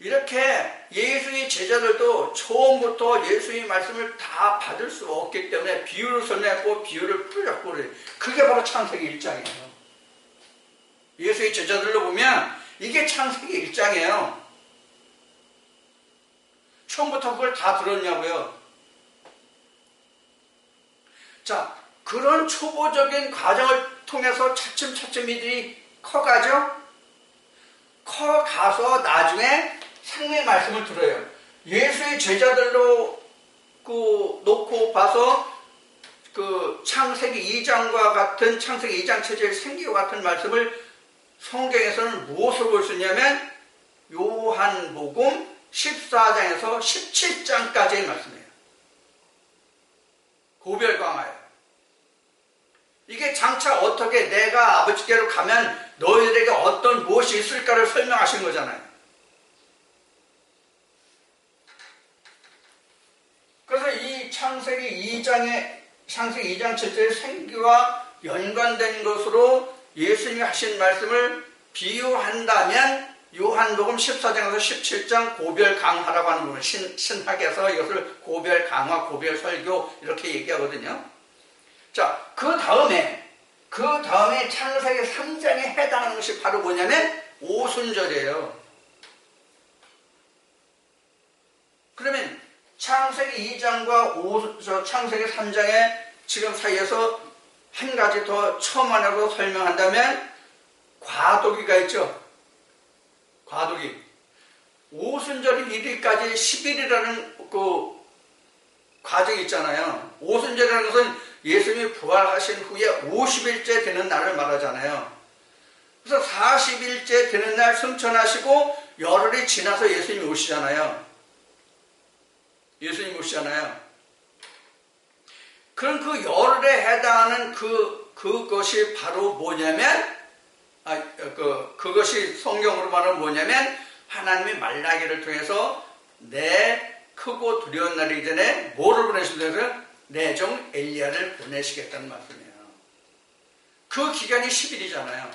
이렇게 예수의 제자들도 처음부터 예수의 말씀을 다 받을 수 없기 때문에 비유를 설명했고 비유를 풀렸고 그래요. 그게 바로 창세기 1장이에요. 예수의 제자들로 보면 이게 창세기 1장이에요. 처음부터 그걸 다 들었냐고요. 자, 그런 초보적인 과정을 통해서 차츰차츰 이들이 커가죠? 커가서 나중에 생명의 말씀을 들어요. 예수의 제자들로 놓고 봐서 창세기 2장과 같은 창세기 2장 체제의 생기와 같은 말씀을 성경에서는 무엇으로 볼 수 있냐면 요한복음 14장에서 17장까지의 말씀이에요. 고별강화예요. 이게 장차 어떻게 내가 아버지께로 가면 너희들에게 어떤 무엇이 있을까를 설명하신 거잖아요. 그래서 이 창세기 2장 첫째의 생기와 연관된 것으로 예수님이 하신 말씀을 비유한다면 요한복음 14장에서 17장 고별강화라고 하는 부분, 신학에서 이것을 고별강화, 고별설교 이렇게 얘기하거든요. 자, 그 다음에 창세기 3장에 해당하는 것이 바로 뭐냐면 오순절이에요. 그러면 창세기 2장과 창세기 3장의 지금 사이에서 한 가지 더 처음 하나로 설명한다면 과도기가 있죠. 과도기. 오순절이 이르기까지 10일이라는 그 과정이 있잖아요. 오순절이라는 것은 예수님이 부활하신 후에 50일째 되는 날을 말하잖아요. 그래서 40일째 되는 날 승천하시고 열흘이 지나서 예수님이 오시잖아요. 그럼 그 열흘에 해당하는 그것이 바로 뭐냐면, 그것이 성경으로 말하면 뭐냐면, 하나님이 말라기를 통해서 내 크고 두려운 날이 전에 뭐를 보내시면서 내 종 엘리야를 보내시겠다는 말씀이에요. 그 기간이 10일이잖아요.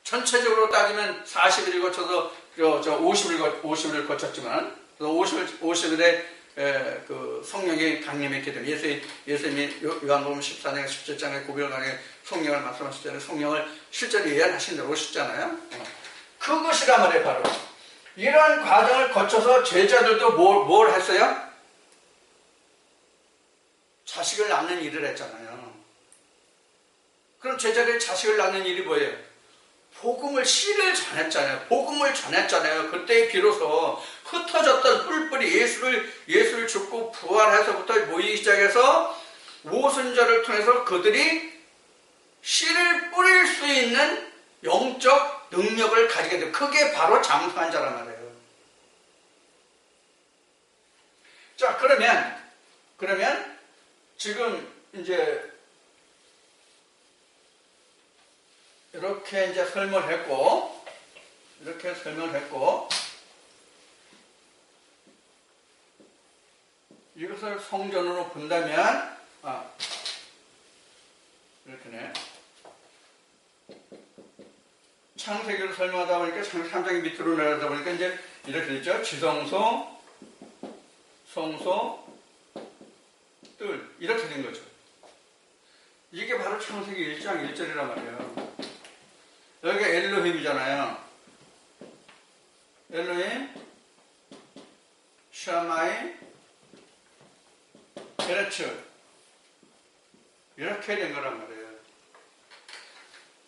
전체적으로 따지면 40일을 거쳐서 50일을 거쳤지만 50일에 그 성령이 강림했기 때문에 예수님이 요한복음 14장 17장에 고별강에 성령을 말씀하셨잖아요. 성령을 실제로 예언하신 대로 오셨잖아요. 그것이란 말이에요. 바로 이러한 과정을 거쳐서 제자들도 뭘 했어요? 자식을 낳는 일을 했잖아요. 그럼 제자들이 자식을 낳는 일이 뭐예요? 씨를 전했잖아요. 그때 비로소 흩어졌던 뿔뿔이 예수를 죽고 부활해서부터 모이기 시작해서 오순절을 통해서 그들이 씨를 뿌릴 수 있는 영적 능력을 가지게 돼요. 그게 바로 장수한 자란 말이에요. 자, 그러면 지금 이제 이렇게 이제 설명을 했고, 이것을 성전으로 본다면, 이렇게네. 창세기를 설명하다 보니까 창세기 3장이 밑으로 내려가다 보니까 이제 이렇게 됐죠. 지성소, 성소, 뜰. 이렇게 된 거죠. 이게 바로 창세기 1장 1절이란 말이에요. 여기가 엘로힘이잖아요. 엘로힘, 샤마이, 베레츠. 이렇게 된 거란 말이에요.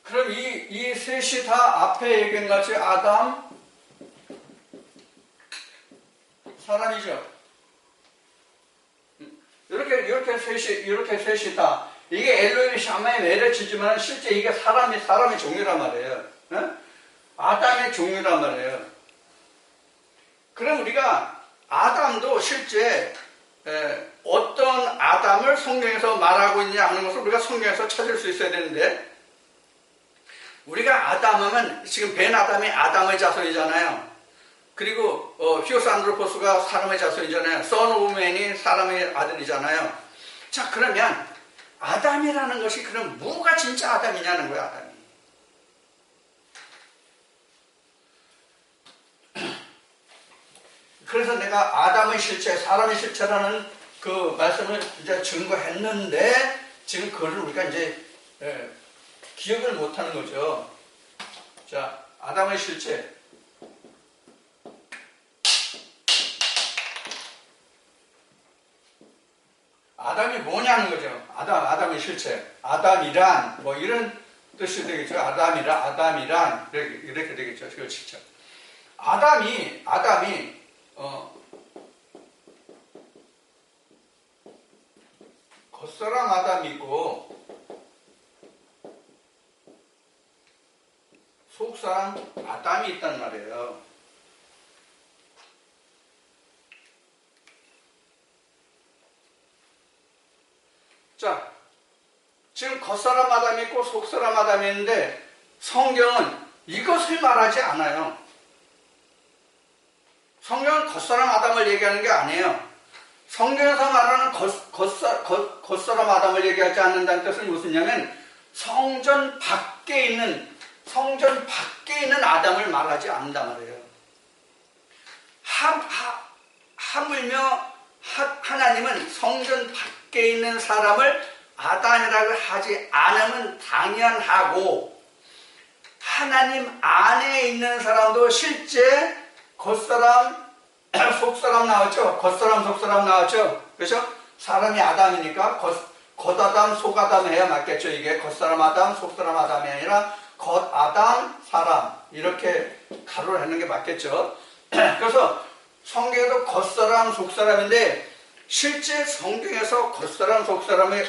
그럼 이 셋이 다 앞에 얘기한 같이 아담, 사람이죠. 이렇게 셋이 다 이게 엘로힘 샤마의 매력이지만 실제 이게 사람의 종류란 말이에요. 아담의 종류란 말이에요. 그럼 우리가 아담도 실제 어떤 아담을 성경에서 말하고 있냐 하는 것을 우리가 성경에서 찾을 수 있어야 되는데, 우리가 아담하면 지금 벤 아담이 아담의 자손이잖아요. 그리고 히오스 안드로포스가 사람의 자손이잖아요. 선 오브 맨이 사람의 아들이잖아요. 자, 그러면 아담이라는 것이 그럼 뭐가 진짜 아담이냐는 거야, 아담이. 그래서 내가 아담의 실체, 사람의 실체라는 그 말씀을 이제 증거했는데, 지금 그거를 우리가 이제 기억을 못하는 거죠. 자, 아담의 실체. 아담이 뭐냐는 거죠. 아담의 실체. 아담이란 뭐 이런 뜻이 되겠죠. 아담이란 이렇게 되겠죠. 그 실체. 아담이 겉사람 아담이고 속사람 아담이 있단 말이에요. 자, 지금 겉사람 아담이 있고 속사람 아담이 있는데 성경은 이것을 말하지 않아요. 성경은 겉사람 아담을 얘기하는 게 아니에요. 성경에서 말하는 겉사람 아담을 얘기하지 않는다는 뜻은 무엇이냐면 성전 밖에 있는 아담을 말하지 않는단 말이에요. 하물며 하나님은 성전 밖에 있는 사람을 아담이라고 하지 않으면 당연하고, 하나님 안에 있는 사람도 실제 겉사람, 속사람 나왔죠? 겉사람, 속사람 나왔죠? 그렇죠? 사람이 아담이니까 겉아담, 속아담 해야 맞겠죠? 이게 겉사람 아담, 속사람 아담이 아니라 겉아담, 사람 이렇게 가로를 하는 게 맞겠죠? 그래서 성경에도 겉사람, 속사람인데 실제 성경에서 겉사람, 속사람의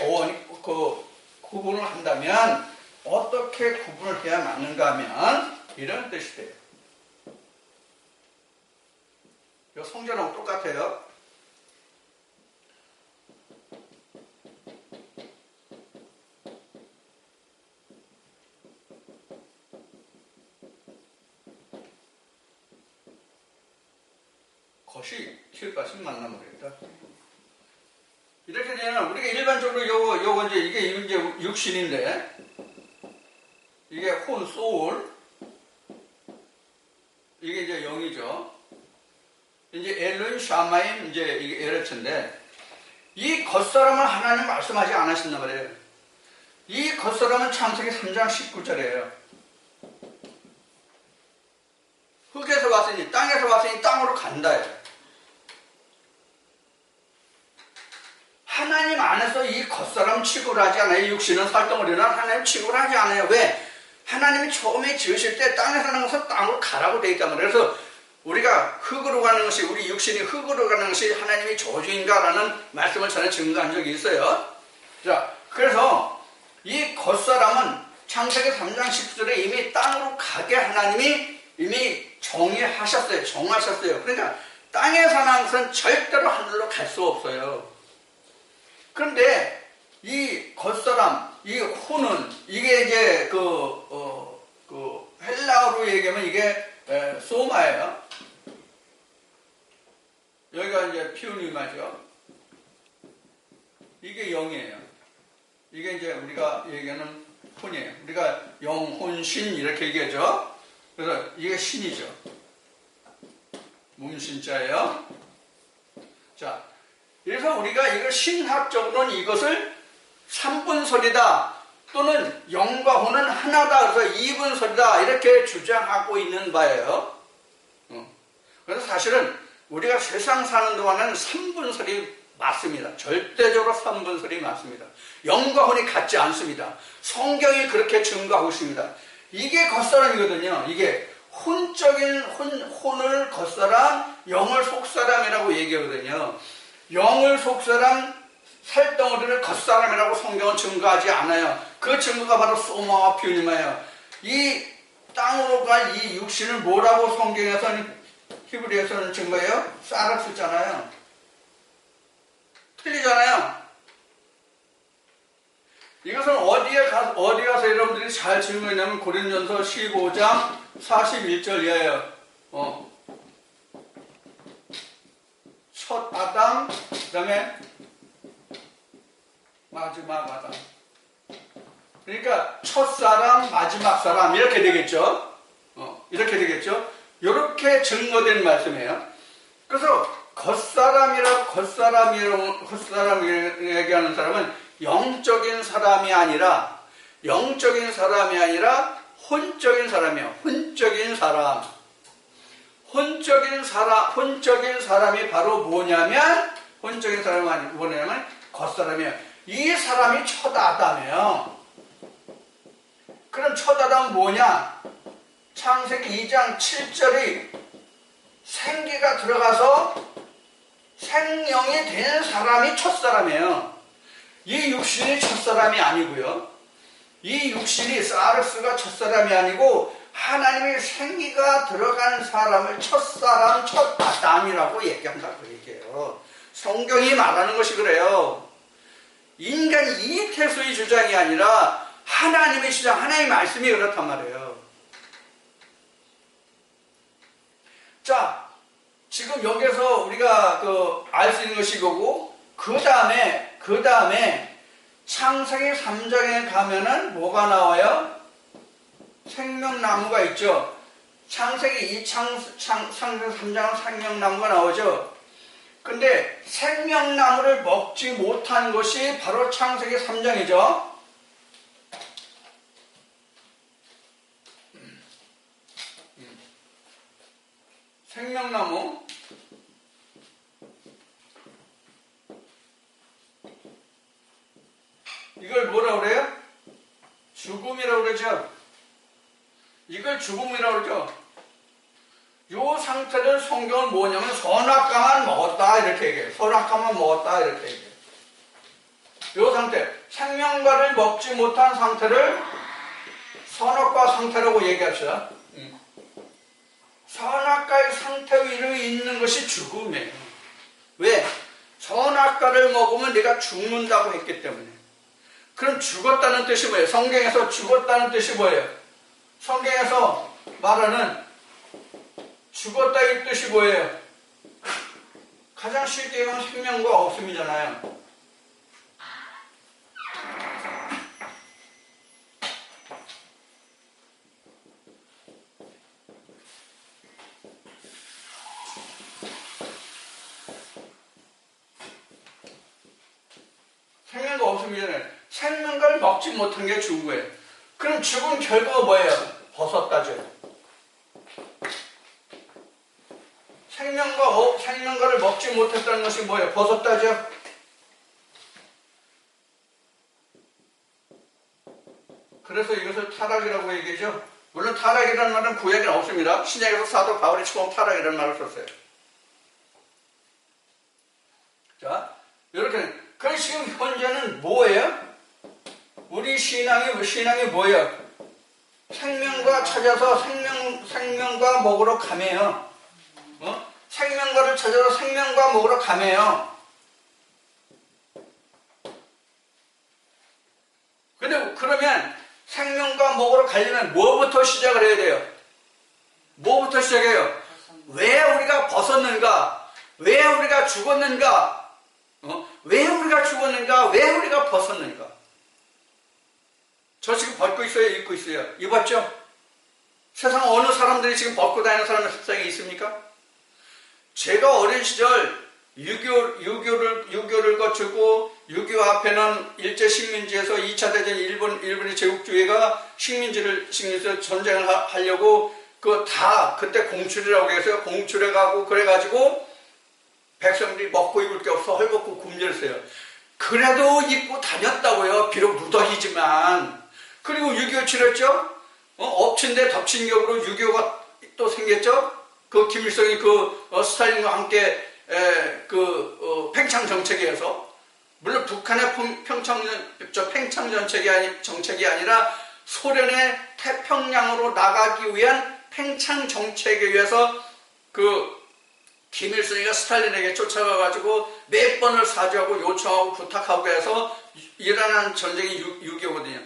구분을 한다면 어떻게 구분을 해야 맞는가 하면 이런 뜻이 돼요. 이 성전하고 똑같아요. 겉이 칠것이 만나버립니다. 이렇게 되면 우리가 일반적으로 요거 이게 육신인데, 이게 혼, 소울, 이게 이제 영이죠. 이제 엘로힘 샤마임 이제 이게 에르츠인데, 이 겉사람을 하나님 말씀하지 않으신단 말이에요. 이 겉사람은 창세기 3장 19절이에요. 흙에서 왔으니, 땅에서 왔으니 땅으로 간다예요. 하나님 안에서 이 겉사람 취급을 하지 않아요. 육신은 활동을 하나 하나님 취급을 하지 않아요. 왜? 하나님이 처음에 지으실 때 땅에 사는 것은 땅으로 가라고 되어 있단 말이에요. 그래서 우리가 흙으로 가는 것이, 우리 육신이 흙으로 가는 것이 하나님이 저주인가라는 말씀을 전에 증거한 적이 있어요. 자, 그래서 이 겉사람은 창세기 3장 10절에 이미 땅으로 가게 하나님이 이미 정하셨어요. 그러니까 땅에 사는 것은 절대로 하늘로 갈 수 없어요. 그런데 이 겉사람, 이 혼은, 이게 이제 헬라어로 얘기하면 이게 소마예요. 여기가 이제 피우니마죠. 이게 영이에요. 이게 이제 우리가 얘기하는 혼이에요. 우리가 영, 혼, 신 이렇게 얘기하죠. 그래서 이게 신이죠. 몸신자예요. 자, 그래서 우리가 이걸 신학적으로는 이것을 3분설이다 또는 영과 혼은 하나다, 그래서 2분설이다 이렇게 주장하고 있는 바예요. 그래서 사실은 우리가 세상 사는 동안은 3분설이 맞습니다. 절대적으로 3분설이 맞습니다. 영과 혼이 같지 않습니다. 성경이 그렇게 증거하고 있습니다. 이게 겉사람이거든요. 이게 혼적인 혼을 겉사람, 영을 속사람이라고 얘기하거든요. 영을 속사람, 살덩어리를 겉사람이라고 성경은 증거하지 않아요. 그 증거가 바로 소마와 뷰니마예요. 이 땅으로 갈 이 육신을 뭐라고 성경에서는 히브리에서는 증거해요? 사락스잖아요. 틀리잖아요. 이것은 어디 가서 여러분들이 잘 증거했냐면 고린도전서 15장 41절 이하예요. 첫 아담, 그 다음에 마지막 아담. 그러니까 첫 사람, 마지막 사람 이렇게 되겠죠. 이렇게 되겠죠. 이렇게 증거된 말씀이에요. 그래서 겉사람이라고 얘기하는 사람은 영적인 사람이 아니라 혼적인 사람이에요. 혼적인 사람이 바로 뭐냐면 겉사람이에요. 이 사람이 첫 아담이에요. 그럼 첫 아담은 뭐냐? 창세기 2장 7절이 생기가 들어가서 생명이 된 사람이 첫사람이에요. 이 육신이 첫사람이 아니고요. 이 육신이 사르스가 첫사람이 아니고 하나님의 생기가 들어간 사람을 첫사람, 첫 아담이라고 얘기한다고 얘기해요. 성경이 말하는 것이 그래요. 인간이 이태수의 주장이 아니라 하나님의 주장, 하나님의 말씀이 그렇단 말이에요. 자, 지금 여기서 우리가 알 수 있는 것이 이거고, 그 다음에 창세기 3장에 가면은 뭐가 나와요? 생명나무가 있죠. 창세기 3장은 생명나무가 나오죠. 근데 생명나무를 먹지 못한 것이 바로 창세기 3장이죠. 생명나무. 이걸 뭐라고 그래요? 죽음이라고 그러죠. 이걸 죽음이라고 그러죠. 요 상태를 성경은 뭐냐면 선악과만 먹었다 이렇게 얘기해요. 선악과만 먹었다 이렇게 얘기해요. 요 상태, 생명과를 먹지 못한 상태를 선악과 상태라고 얘기합시다. 선악과의 상태 위로 있는 것이 죽음이에요. 왜? 선악과를 먹으면 내가 죽는다고 했기 때문에. 그럼 죽었다는 뜻이 뭐예요? 성경에서 죽었다는 뜻이 뭐예요? 성경에서 말하는 죽었다 이 뜻이 뭐예요? 가장 쉽게 얘기하면 생명과 없음이잖아요. 생명과 없음이잖아요. 생명과를 먹지 못한 게 죽은 거예요. 그럼 죽은 결과가 뭐예요? 벗었다죠. 생명과를 먹지 못했다는 것이 뭐예요? 벗었다죠. 그래서 이것을 타락이라고 얘기하죠. 물론 타락이라는 말은 구약에는 없습니다. 신약에서 사도 바울이 처음 타락이라는 말을 썼어요. 자, 이렇게. 그럼 지금 현재는 뭐예요? 우리 신앙이 뭐예요? 생명과 찾아서 생명과 먹으러 가매요. 생명과를 찾아서 생명과 먹으러 가매요. 근데 그러면 생명과 먹으러 가려면 뭐부터 시작을 해야 돼요? 뭐부터 시작해요? 왜 우리가 벗었는가? 왜 우리가 죽었는가? 왜 우리가 죽었는가? 왜 우리가 벗었는가? 저 지금 벗고 있어요? 입고 있어요? 입었죠? 세상 어느 사람들이 지금 벗고 다니는 사람이 세상에 있습니까? 제가 어린 시절 6.25를 거치고 6.25 앞에는 일제식민지에서 2차 대전 일본의 제국주의가 식민지에서 전쟁을 하려고 그때 공출이라고 해서 공출해 가고 그래가지고 백성들이 먹고 입을 게 없어 헐벗고 굶주렸어요. 그래도 입고 다녔다고요. 비록 누더기지만. 그리고 6.25 치렀죠? 엎친 데 덮친 격으로 6.25가 또 생겼죠? 김일성이 스탈린과 함께 팽창 정책에서 물론 북한의 정책이 아니라 소련의 태평양으로 나가기 위한 팽창 정책에 의해서 그 김일성이가 스탈린에게 쫓아가가지고 몇 번을 사죄하고 요청하고 부탁하고 해서 일어난 전쟁이 6.25거든요.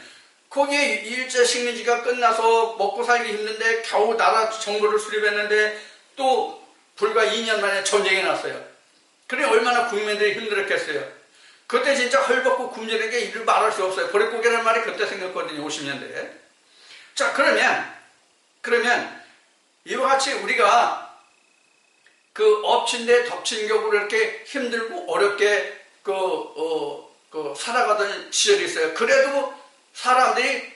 거기에 일제 식민지가 끝나서 먹고 살기 힘든데 겨우 나라 정부를 수립했는데 또 불과 2년 만에 전쟁이 났어요. 그래 얼마나 국민들이 힘들었겠어요. 그때 진짜 헐벗고 굶주린 게 이를 말할 수 없어요. 보릿고개라는 말이 그때 생겼거든요. 50년대에. 자, 그러면 이와 같이 우리가 그 엎친 데 덮친 격으로 이렇게 힘들고 어렵게 살아가던 시절이 있어요. 그래도 사람들이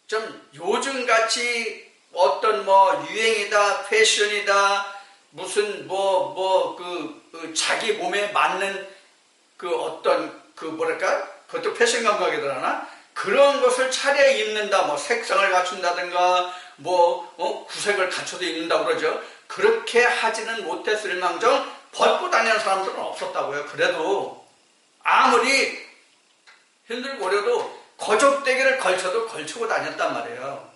좀 요즘같이 어떤 유행이다, 패션이다, 무슨 자기 몸에 맞는 그것도 패션 감각이라 하나? 그런 것을 차려에 입는다, 색상을 갖춘다든가, 구색을 갖춰서 입는다 그러죠. 그렇게 하지는 못했을 망정 벗고 다니는 사람들은 없었다고요. 그래도 아무리 힘들고 어려도 거적대기를 걸치고 다녔단 말이에요.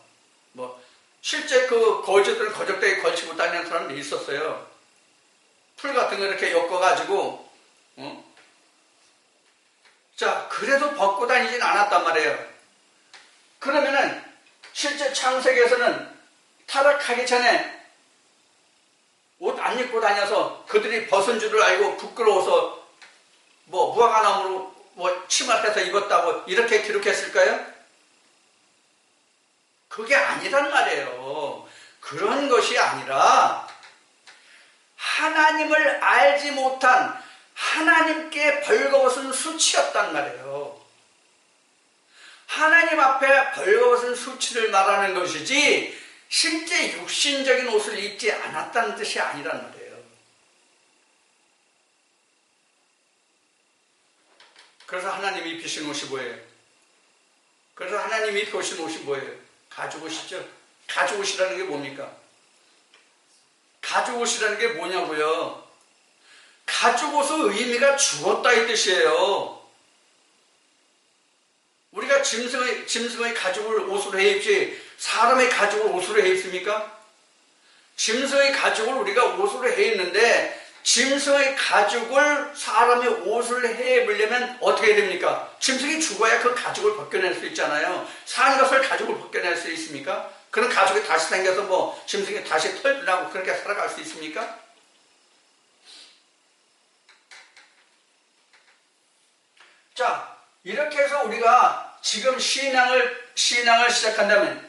실제 그 거지들은 거적대기 걸치고 다니는 사람들이 있었어요. 풀 같은 거 이렇게 엮어가지고, 자, 그래도 벗고 다니진 않았단 말이에요. 그러면은 실제 창세기에서는 타락하기 전에 옷 안 입고 다녀서 그들이 벗은 줄을 알고 부끄러워서 무화과나무로 치마를 해서 입었다고 이렇게 기록했을까요? 그게 아니란 말이에요. 그런 것이 아니라 하나님을 알지 못한 하나님께 벌거벗은 수치였단 말이에요. 하나님 앞에 벌거벗은 수치를 말하는 것이지 실제 육신적인 옷을 입지 않았다는 뜻이 아니란 말이에요. 그래서 하나님이 입히신 옷이 뭐예요? 그래서 하나님이 입히신 옷이 뭐예요? 가죽옷이죠. 가죽옷이라는 게 뭡니까? 가죽옷이라는 게 뭐냐고요? 가죽옷의 의미가 죽었다 이 뜻이에요. 우리가 짐승의 가죽을 옷으로 해 입지 사람의 가죽을 옷으로 해 입습니까? 짐승의 가죽을 우리가 옷으로 해 입는데 짐승의 가죽을 사람의 옷을 해 입으려면 어떻게 됩니까? 짐승이 죽어야 그 가죽을 벗겨낼 수 있잖아요. 사는 것을 가죽을 벗겨낼 수 있습니까? 그런 가죽이 다시 생겨서 짐승이 다시 털 나고 그렇게 살아갈 수 있습니까? 자, 이렇게 해서 우리가 지금 신앙을 시작한다면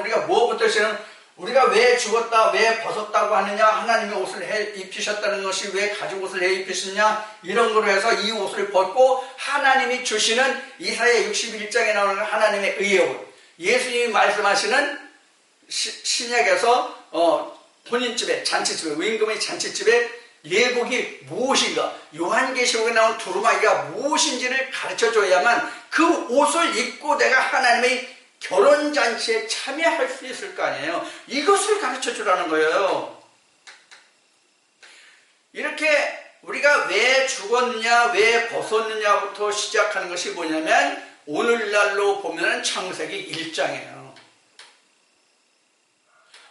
우리가 뭐부터 시작하면 우리가 왜 죽었다, 왜 벗었다고 하느냐, 하나님의 옷을 해 입히셨다는 것이 왜 가죽옷을 해 입히셨냐, 이런 거로 해서 이 옷을 벗고 하나님이 주시는 이사야 61장에 나오는 하나님의 의의 옷, 예수님이 말씀하시는 신약에서 혼인집에, 잔치집에, 의임금의 잔치집에 예복이 무엇인가, 요한계시록에 나온 두루마기가 무엇인지를 가르쳐줘야만 그 옷을 입고 내가 하나님의 결혼잔치에 참여할 수 있을 거 아니에요. 이것을 가르쳐주라는 거예요. 이렇게 우리가 왜 죽었느냐, 왜 벗었느냐부터 시작하는 것이 뭐냐면 오늘날로 보면 창세기 1장이에요.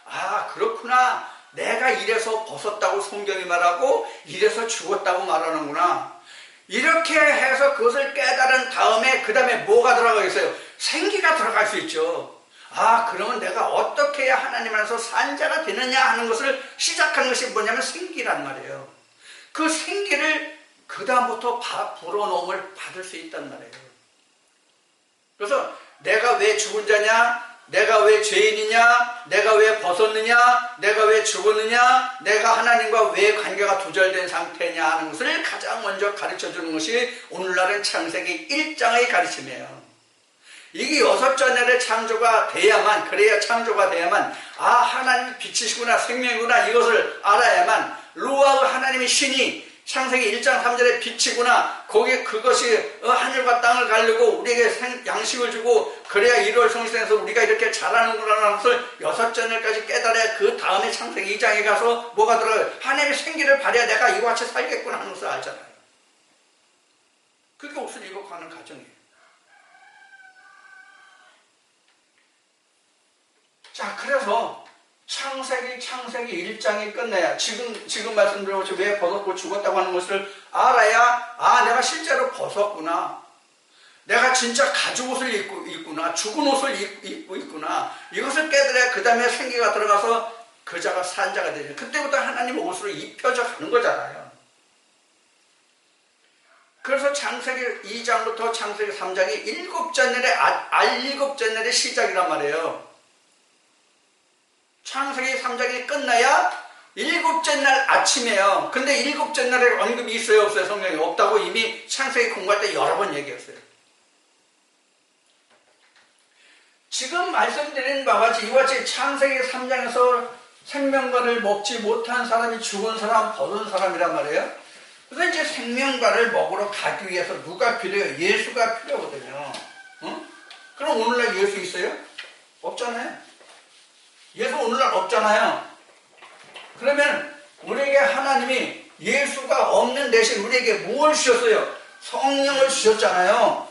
아, 그렇구나. 내가 이래서 벗었다고 성경이 말하고 이래서 죽었다고 말하는구나. 이렇게 해서 그것을 깨달은 다음에 그 다음에 뭐가 들어가 있어요? 생기가 들어갈 수 있죠. 아, 그러면 내가 어떻게 해야 하나님 안에서 산자가 되느냐 하는 것을 시작하는 것이 뭐냐면 생기란 말이에요. 그 생기를 그 다음부터 불어넣음을 받을 수 있단 말이에요. 그래서 내가 왜 죽은 자냐, 내가 왜 죄인이냐, 내가 왜 벗었느냐, 내가 왜 죽었느냐, 내가 하나님과 왜 관계가 두절된 상태냐 하는 것을 가장 먼저 가르쳐주는 것이 오늘날은 창세기 1장의 가르침이에요. 이게 6자녀의 창조가 돼야만, 그래야 창조가 돼야만, 아, 하나님이 빛이시구나, 생명이구나, 이것을 알아야만, 루아의 하나님의 신이 창세기 1장 3절에 빛이구나, 그것이 하늘과 땅을 가르고 우리에게 양식을 주고 그래야 일월 성신에서 우리가 이렇게 자라는구나 하는 것을 6자녀까지 깨달아야 그 다음에 창세기 2장에 가서 뭐가 들어가요? 하나님의 생기를 발휘해야 내가 이와 같이 살겠구나 하는 것을 알잖아요. 그게 옷을 입어가는 과정이에요. 자, 그래서 창세기 1장이 끝나야 지금 말씀드린 것처럼 왜 벗었고 죽었다고 하는 것을 알아야 내가 실제로 벗었구나. 내가 진짜 가죽 옷을 입고 있구나. 죽은 옷을 입고 있구나. 이것을 깨달아야 그 다음에 생기가 들어가서 그 자가 산 자가 되죠. 그때부터 하나님 옷으로 입혀져 가는 거잖아요. 그래서 창세기 2장부터 창세기 3장이 일곱째 날의 시작이란 말이에요. 창세기 3장이 끝나야 일곱째 날 아침이에요. 근데 일곱째 날에 언급이 있어요, 없어요? 성경에 없다고 이미 창세기 공부할 때 여러 번 얘기했어요. 지금 말씀드린 바와 같이 이와 같이 창세기 3장에서 생명과를 먹지 못한 사람이 죽은 사람, 벗은 사람이란 말이에요. 그래서 이제 생명과를 먹으러 가기 위해서 누가 필요해요? 예수가 필요하거든요. 그럼 오늘날 예수 있어요? 없잖아요. 예수 오늘날 없잖아요. 그러면 우리에게 하나님이 예수가 없는 대신 우리에게 무엇을 주셨어요? 성령을 주셨잖아요.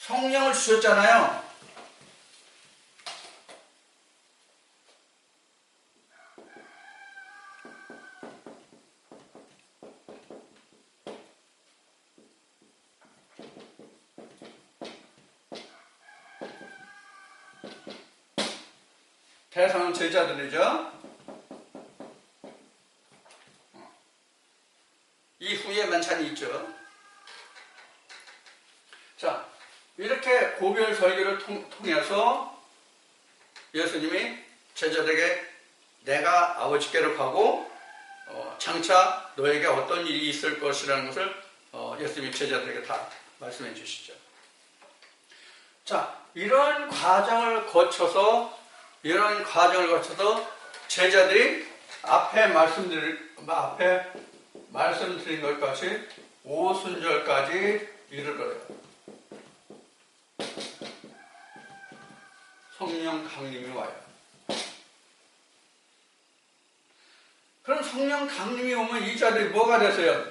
성령을 주셨잖아요. 대상은 제자들이죠. 이후에 만찬이 있죠. 자, 이렇게 고별 설교를 통해서 예수님이 제자들에게 내가 아버지께로 가고 장차 너에게 어떤 일이 있을 것이라는 것을 예수님이 제자들에게 다 말씀해 주시죠. 자, 이런 과정을 거쳐서 제자들이 앞에 말씀드린 것까지 오순절까지 이르러요. 성령 강림이 와요. 그럼 성령 강림이 오면 이 자들이 뭐가 되세요?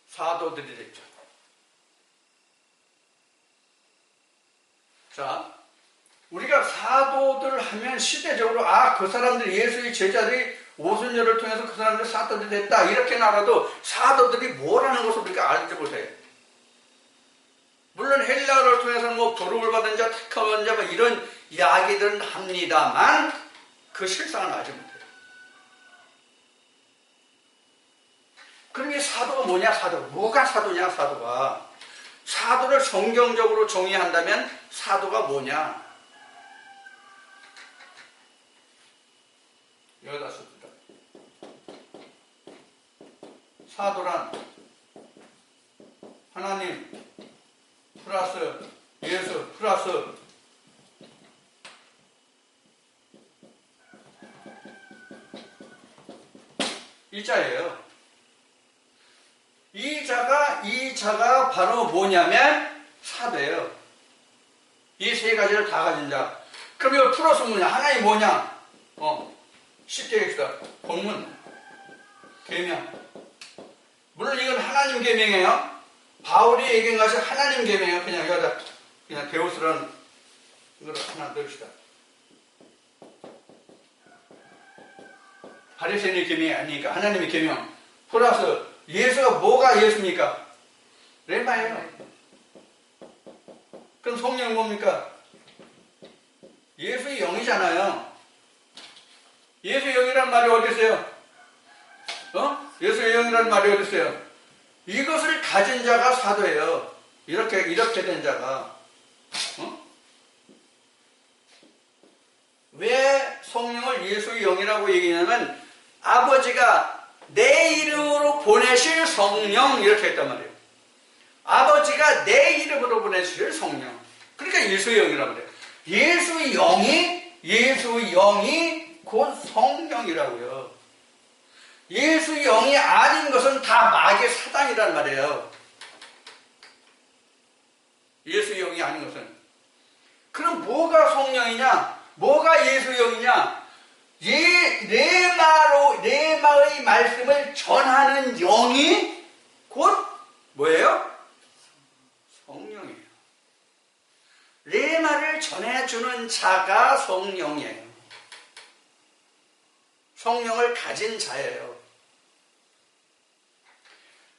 사도들이 됐죠. 자, 우리가 사도들 하면 시대적으로 그 사람들이 예수의 제자들이 오순절을 통해서 그 사람들 사도들이 됐다 이렇게 나가도 사도들이 뭐라는 것을 우리가 알지 못해요. 물론 헬라어를 통해서는 뭐 부름을 받은 자, 택함받은 자 이런 이야기들은 합니다만 그 실상은 알지 못해요. 그럼 이 사도가 뭐냐? 뭐가 사도냐? 사도를 성경적으로 정의한다면 사도가 뭐냐? 여기다 씁니다. 사도란 하나님 플러스 예수 플러스 이 자예요. 이 자가 바로 뭐냐면 사도예요. 이 세 가지를 다 가진 자. 그럼 이거 플러스 뭐냐? 하나님 뭐냐? 쉽게 얘기합시다. 본문, 계명. 물론 이건 하나님 계명이에요. 바울이 얘기한 것이 하나님 계명이에요. 그냥 여기다 그냥 데우스라는 이걸 하나 넣읍시다. 바리새인의 계명이 아니니까 하나님의 계명. 플러스 예수가 뭐가 예수입니까? 레마예요. 그럼 성령은 뭡니까? 예수의 영이잖아요. 예수의 영이라는 말이 어디 있어요? 예수의 영이라는 말이 어디 있어요? 이것을 가진 자가 사도예요. 이렇게 된 자가. 왜 성령을 예수의 영이라고 얘기하냐면 아버지가 내 이름으로 보내실 성령 이렇게 했단 말이에요. 아버지가 내 이름으로 보내실 성령. 그러니까 예수의 영이라고 그래요. 예수의 영이 곧 성령이라고요. 예수의 영이 아닌 것은 다 마귀의 사단이란 말이에요. 예수의 영이 아닌 것은. 그럼 뭐가 성령이냐? 뭐가 예수의 영이냐? 레마의 말씀을 전하는 영이 곧 뭐예요? 성령이에요. 레마를 전해주는 자가 성령이에요. 성령을 가진 자예요.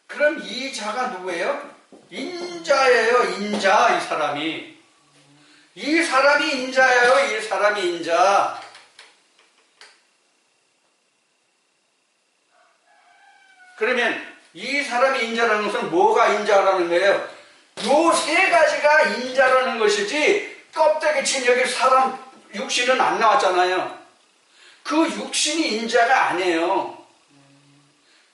그럼 이 자가 누구예요? 인자예요. 인자. 이 사람이 인자예요. 이 사람이 인자. 그러면 이 사람이 인자라는 것은 뭐가 인자라는 거예요? 요 세 가지가 인자라는 것이지, 껍데기 친 여기 사람 육신은 안 나왔잖아요. 그 육신이 인자가 아니에요.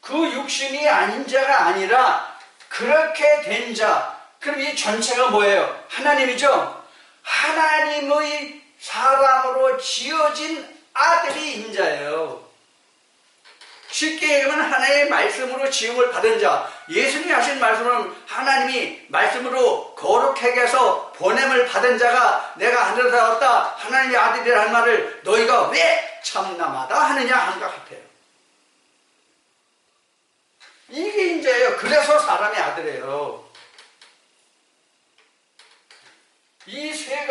그 육신이 인자가 아니라 그렇게 된 자. 그럼 이 전체가 뭐예요? 하나님이죠? 하나님의 사람으로 지어진 아들이 인자예요. 쉽게 얘기하면 하나님의 말씀으로 지음을 받은 자. 예수님이 하신 말씀은 하나님이 말씀으로 거룩하게 해서 보냄을 받은 자가 내가 하늘에서 왔다 하나님의 아들이라는 말을 너희가 왜 참남하다 하느냐 하는 것 같아요. 이게 인자예요. 그래서 사람의 아들이에요. 이 세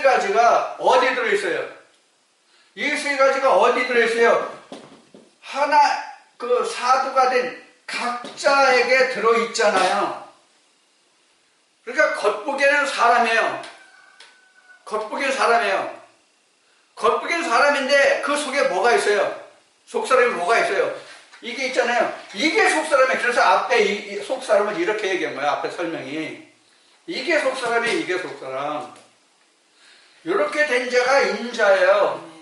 가지가 어디 들어있어요? 이 세 가지가 어디 들어있어요? 그 사도가 된 각자에게 들어있잖아요. 그러니까 겉보기에는 사람이에요. 겉보기에는 사람인데 그 속에 뭐가 있어요? 속사람이 뭐가 있어요? 이게 있잖아요. 이게 속사람이에요. 그래서 앞에 이 속사람을 이렇게 얘기한 거예요. 앞에 설명이. 이게 속사람이에요. 이게 속사람. 이렇게 된 자가 인자예요.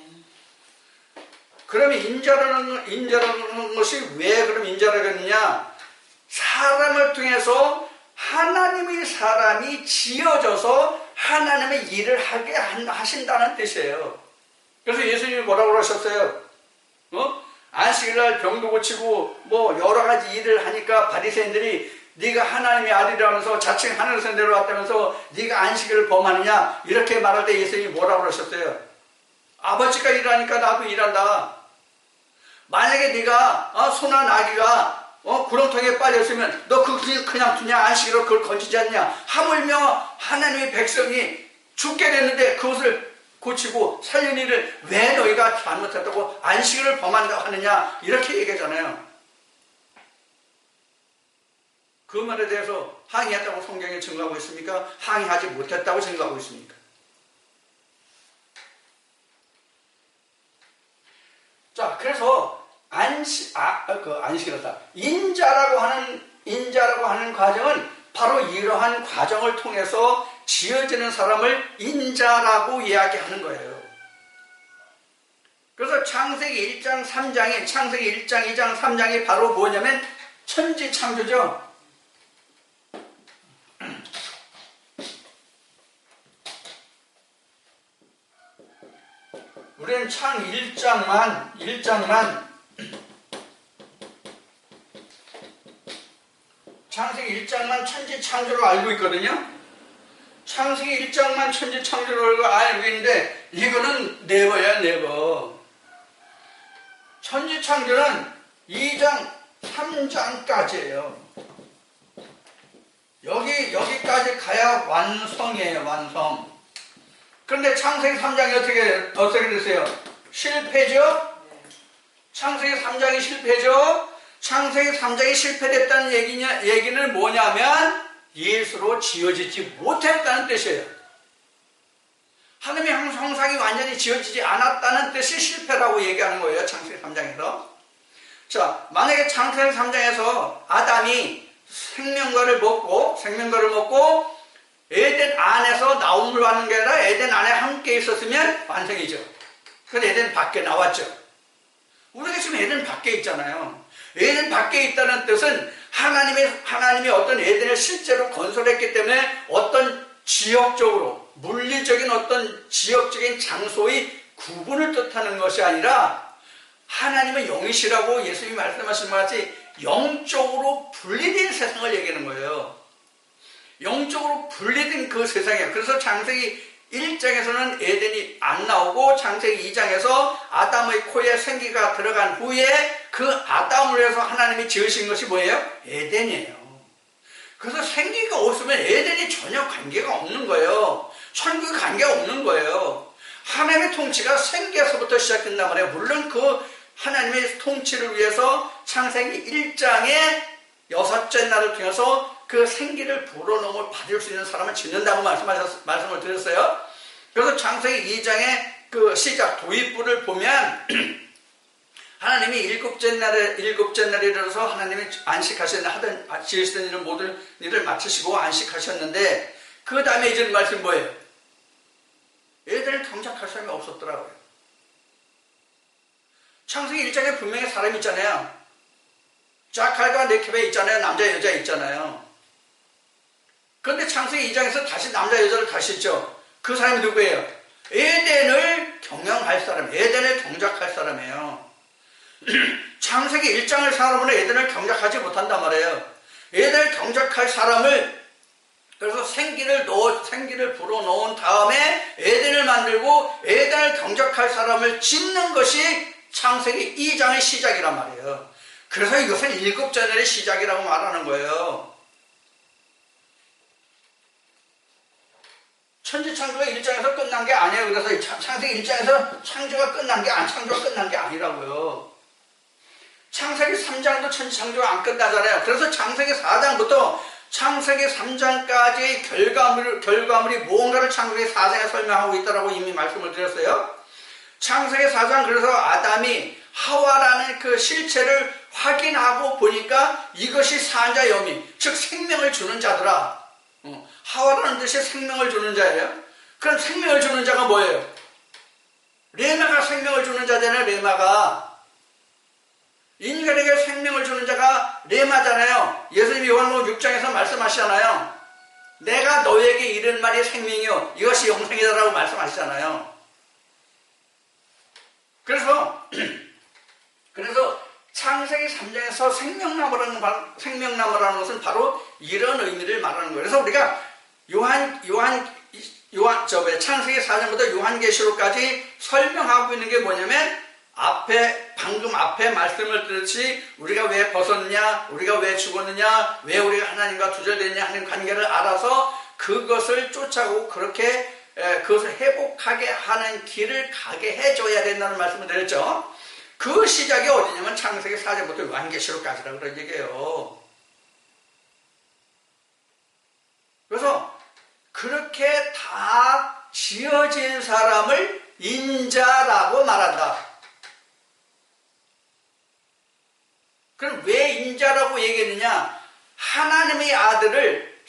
그러면 인자라는 것이 왜 그럼 인자라고 했느냐? 사람을 통해서 하나님의 사람이 지어져서 하나님의 일을 하게 하신다는 뜻이에요. 그래서 예수님이 뭐라고 하셨어요? 안식일날 병도 고치고 뭐 여러 가지 일을 하니까 바리새인들이 네가 하나님의 아들이라면서 자칭 하늘에서 내려왔다면서 네가 안식일을 범하느냐 이렇게 말할 때 예수님이 뭐라고 하셨어요? 아버지가 일하니까 나도 일한다. 만약에 네가 소나 나귀가 구렁텅이에 빠졌으면 너 그냥 두냐? 안식일로 그걸 건지지 않냐? 하물며 하나님의 백성이 죽게 됐는데 그것을 고치고 살린 일을 왜 너희가 잘못했다고 안식일을 범한다고 하느냐? 이렇게 얘기하잖아요. 그 말에 대해서 항의했다고 성경에 증거하고 있습니까? 항의하지 못했다고 증거하고 있습니까? 자, 그래서 안식이었다. 인자라고 하는 과정은 바로 이러한 과정을 통해서 지어지는 사람을 인자라고 이야기하는 거예요. 그래서 창세기 1장 3장이 창세기 1장 2장 3장이 바로 뭐냐면 천지창조죠. 우리는 창 1장만 창세기 1장만 천지창조를 알고 있거든요. 창세기 1장만 천지창조를 알고 있는데 이거는 네버야, 네버. 천지창조는 2장 3장까지예요. 여기까지 가야 완성이에요, 완성. 그런데 창세기 3장이 어떻게 됐어요? 실패죠? 창세기 3장이 실패죠? 창세기 3장이 실패됐다는 얘기는 뭐냐면 예수로 지어지지 못했다는 뜻이에요. 하나님의 형상이 완전히 지어지지 않았다는 뜻이 실패라고 얘기하는 거예요. 창세기 3장에서. 자, 만약에 창세기 3장에서 아담이 생명과를 먹고 에덴 안에서 나옴을 하는 게 아니라 에덴 안에 함께 있었으면 완성이죠. 그런데 에덴 밖에 나왔죠. 우리가 지금 에덴 밖에 있잖아요. 에덴 밖에 있다는 뜻은 하나님이 어떤 에덴을 실제로 건설했기 때문에 어떤 지역적으로 물리적인 어떤 지역적인 장소의 구분을 뜻하는 것이 아니라 하나님은 영이시라고 예수님이 말씀하신 것 같이 영적으로 분리된 세상을 얘기하는 거예요. 영적으로 분리된 그 세상이에요. 그래서 창세기 1장에서는 에덴이 안 나오고 창세기 2장에서 아담의 코에 생기가 들어간 후에 그 아담을 해서 하나님이 지으신 것이 뭐예요? 에덴이에요. 그래서 생기가 없으면 에덴이 전혀 관계가 없는 거예요. 천국이 관계가 없는 거예요. 하나님의 통치가 생기에서부터 시작된단 말이에요. 물론 그 하나님의 통치를 위해서 창세기 1장의 6째 날을 통해서 그 생기를 불어넣음을 받을 수 있는 사람을 짓는다고 말씀을 드렸어요. 그래서 창세기 2장의 그 시작 도입부를 보면 하나님이 일곱째 날에 일어서 하나님이 안식하셨는데 지으시던 일은 모든 일을 마치시고 안식하셨는데 그 다음에 이제는 말씀 뭐예요? 애들을 경작할 사람이 없었더라고요. 창세기 1장에 분명히 사람이 있잖아요. 자칼과 네케베 있잖아요. 남자 여자 있잖아요. 그런데 창세기 2장에서 다시 남자 여자를 다시 있죠. 그 사람이 누구예요? 에덴을 경영할 사람, 에덴을 경작할 사람이에요. 창세기 1장을 사람으로 에덴을 경작하지 못한단 말이에요. 에덴을 경작할 사람을 그래서 생기를 불어넣은 다음에 에덴을 만들고 에덴을 경작할 사람을 짓는 것이 창세기 2장의 시작이란 말이에요. 그래서 이것은 7째 날의 시작이라고 말하는 거예요. 천지창조가 1장에서 끝난 게 아니에요. 그래서 창세기 1장에서 창조가 끝난 게 아니라고요. 창세기 3장도 천지창조가 안 끝나잖아요. 그래서 창세기 4장부터 창세기 3장까지의 결과물이 무언가를 창세기 4장에 설명하고 있다고 이미 말씀을 드렸어요. 창세기 4장 그래서 아담이 하와라는 그 실체를 확인하고 보니까 이것이 산자 여민, 즉 생명을 주는 자더라. 하와라는 뜻이 생명을 주는 자예요. 그럼 생명을 주는 자가 뭐예요? 레마가 생명을 주는 자잖아요. 레마가 인간에게 생명을 주는 자가 레마잖아요. 예수님이 요한복음 6장에서 말씀하시잖아요. 내가 너에게 이른 말이 생명이요 이것이 영생이다라고 말씀하시잖아요. 그래서 창세기 3장에서 생명나무라는 것은 바로 이런 의미를 말하는 거예요. 그래서 우리가 창세기 4장부터 요한계시록까지 설명하고 있는 게 뭐냐면 방금 앞에 말씀을 드렸듯이 우리가 왜 벗었냐, 우리가 왜 죽었느냐, 왜 우리가 하나님과 두절됐냐 하는 관계를 알아서 그것을 쫓아오고 그렇게 그것을 회복하게 하는 길을 가게 해줘야 된다는 말씀을 드렸죠. 그 시작이 어디냐면 창세기 4장부터 요한계시록까지라고 그런 얘기예요. 그래서 그렇게 다 지어진 사람을 인자라고 말한다. 그럼 왜 인자라고 얘기했느냐? 하나님의 아들을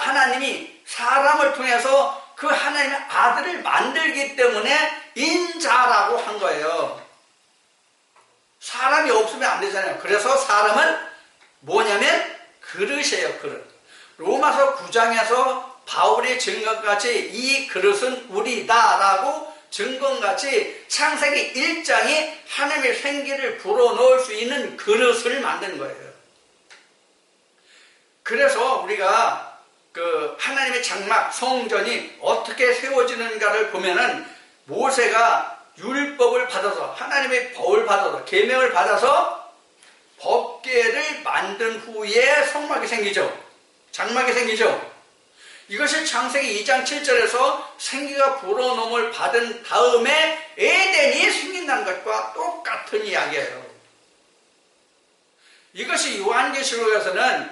하나님이 사람을 통해서 그 하나님의 아들을 만들기 때문에 인자라고 한 거예요. 사람이 없으면 안 되잖아요. 그래서 사람은 뭐냐면 그릇이에요. 그릇. 로마서 9장에서 바울이 증거같이 이 그릇은 우리다라고 증거같이 창세기 1장이 하나님의 생기를 불어넣을 수 있는 그릇을 만든 거예요. 그래서 우리가 그 하나님의 장막, 성전이 어떻게 세워지는가를 보면은 모세가 율법을 받아서 하나님의 법을 받아서 계명을 받아서 법궤를 만든 후에 성막이 생기죠. 장막이 생기죠. 이것이 창세기 2장 7절에서 생기가 불어넣음을 받은 다음에 에덴이 생긴다는 것과 똑같은 이야기예요. 이것이 요한계시록에서는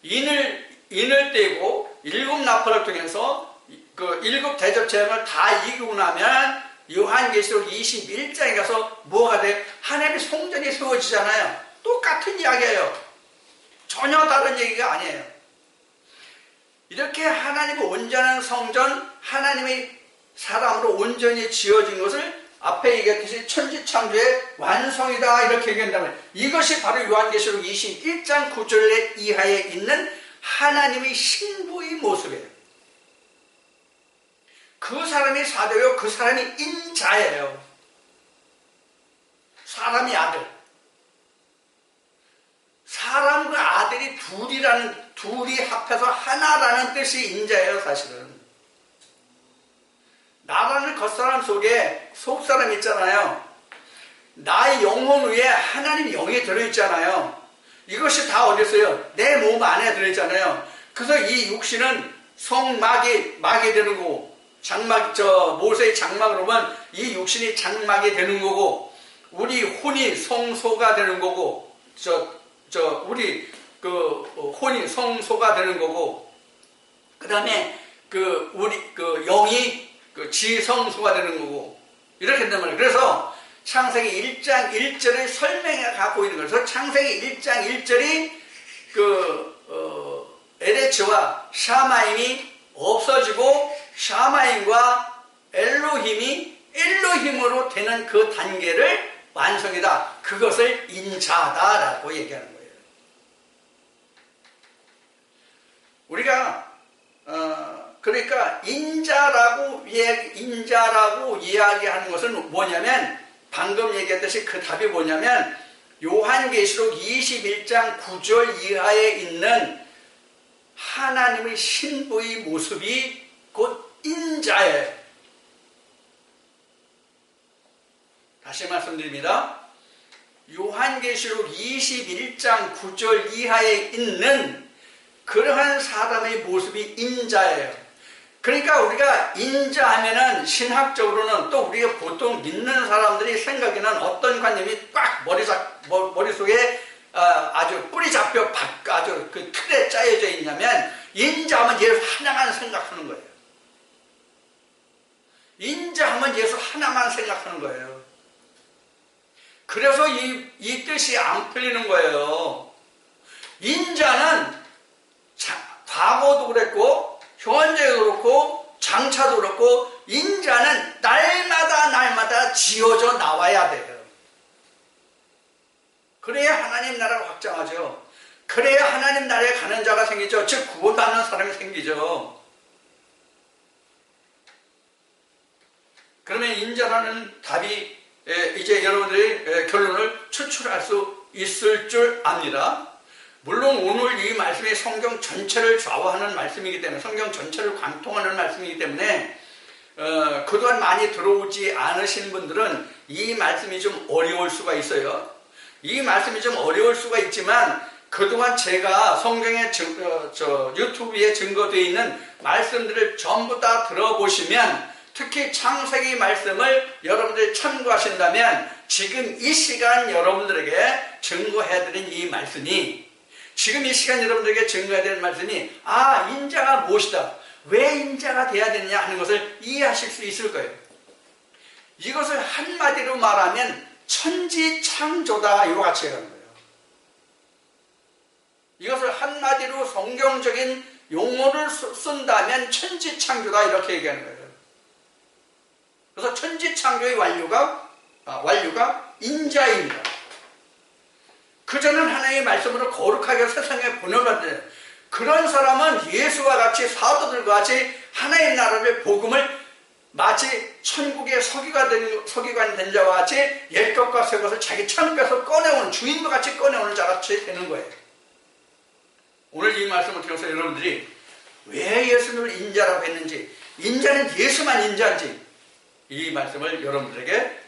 인을 떼고 7나팔을 통해서 그 7대접체험을 다 이기고 나면 요한계시록 21장에 가서 뭐가 돼? 하나님의 성전이 세워지잖아요. 똑같은 이야기예요. 전혀 다른 얘기가 아니에요. 이렇게 하나님의 온전한 성전, 하나님의 사람으로 온전히 지어진 것을 앞에 얘기했듯이 천지창조의 완성이다 이렇게 얘기한다면 이것이 바로 요한계시록 21장 9절 이하에 있는 하나님의 신부의 모습이에요. 그 사람이 사도요, 그 사람이 인자예요. 사람이 아들. 사람과 아들이 둘이 합해서 하나라는 뜻이 인자예요, 사실은. 겉사람 속에 속사람 있잖아요. 나의 영혼 위에 하나님 영이 들어있잖아요. 이것이 다 어디 있어요? 내 몸 안에 들어있잖아요. 그래서 이 육신은 막이 되는 거고, 모세의 장막으로 보면 이 육신이 장막이 되는 거고, 우리 혼이 성소가 되는 거고, 우리 혼이 성소가 되는 거고, 그 다음에 우리 영이 지성소가 되는 거고, 이렇게 된단 말이에요. 그래서 창세기 1장 1절의 설명에 갖고 있는 거예요. 그래서 창세기 1장 1절이 에레츠와 샤마임이 없어지고 샤마임과 엘로힘으로 되는 그 단계를 완성이다. 그것을 인자다라고 얘기하는 거예요. 우리가 그러니까 인자라고 이야기하는 것은 뭐냐면, 방금 얘기했듯이 그 답이 뭐냐면, 요한계시록 21장 9절 이하에 있는 하나님의 신부의 모습이 곧 인자예요. 다시 말씀드립니다. 요한계시록 21장 9절 이하에 있는 그러한 사람의 모습이 인자예요. 그러니까 우리가 인자하면은 신학적으로는, 또 우리가 보통 믿는 사람들이 생각에는 어떤 관념이 꽉 머릿속에 아주 뿌리 잡혀 아주 그 틀에 짜여져 있냐면, 인자하면 예수 하나만 생각하는 거예요. 인자하면 예수 하나만 생각하는 거예요. 그래서 이 뜻이 안 풀리는 거예요. 인자는 과거도 그랬고 현재도 그렇고 장차도 그렇고, 인자는 날마다 지어져 나와야 돼요. 그래야 하나님 나라가 확장하죠. 그래야 하나님 나라에 가는 자가 생기죠. 즉 구원받는 사람이 생기죠. 그러면 인자라는 답이 이제 여러분들이 결론을 추출할 수 있을 줄 압니다. 물론 오늘 이 말씀이 성경 전체를 좌우하는 말씀이기 때문에, 성경 전체를 관통하는 말씀이기 때문에 그동안 많이 들어오지 않으신 분들은 이 말씀이 좀 어려울 수가 있어요. 이 말씀이 좀 어려울 수가 있지만, 그동안 제가 성경에 유튜브에 증거되어 있는 말씀들을 전부 다 들어보시면, 특히 창세기 말씀을 여러분들이 참고하신다면, 지금 이 시간 여러분들에게 증거해드린 이 말씀이, 지금 이 시간 여러분들에게 증거해야 되는 말씀이, 인자가 무엇이다, 왜 인자가 돼야 되느냐 하는 것을 이해하실 수 있을 거예요. 이것을 한마디로 말하면 천지창조다, 이와 같이 얘기하는 거예요. 이것을 한마디로 성경적인 용어를 쓴다면 천지창조다, 이렇게 얘기하는 거예요. 그래서 천지창조의 완료가 인자입니다. 그저는 하나님의 말씀으로 거룩하게 세상에 보내봤는데, 그런 사람은 예수와 같이, 사도들과 같이 하나님 나라의 복음을 마치 천국의 서기관 된 자와 같이 옛 것과 새 것을 자기 창고에서 꺼내오는, 주인과 같이 꺼내오는 자 같이 되는 거예요. 오늘 이 말씀을 통해서 여러분들이 왜 예수님을 인자라고 했는지, 인자는 예수만 인자인지, 이 말씀을 여러분들에게,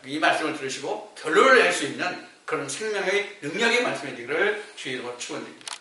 이 말씀을 들으시고 결론을 낼 수 있는 그런 생명의 능력의 말씀이 되기를 주의 이름으로 축원드립니다.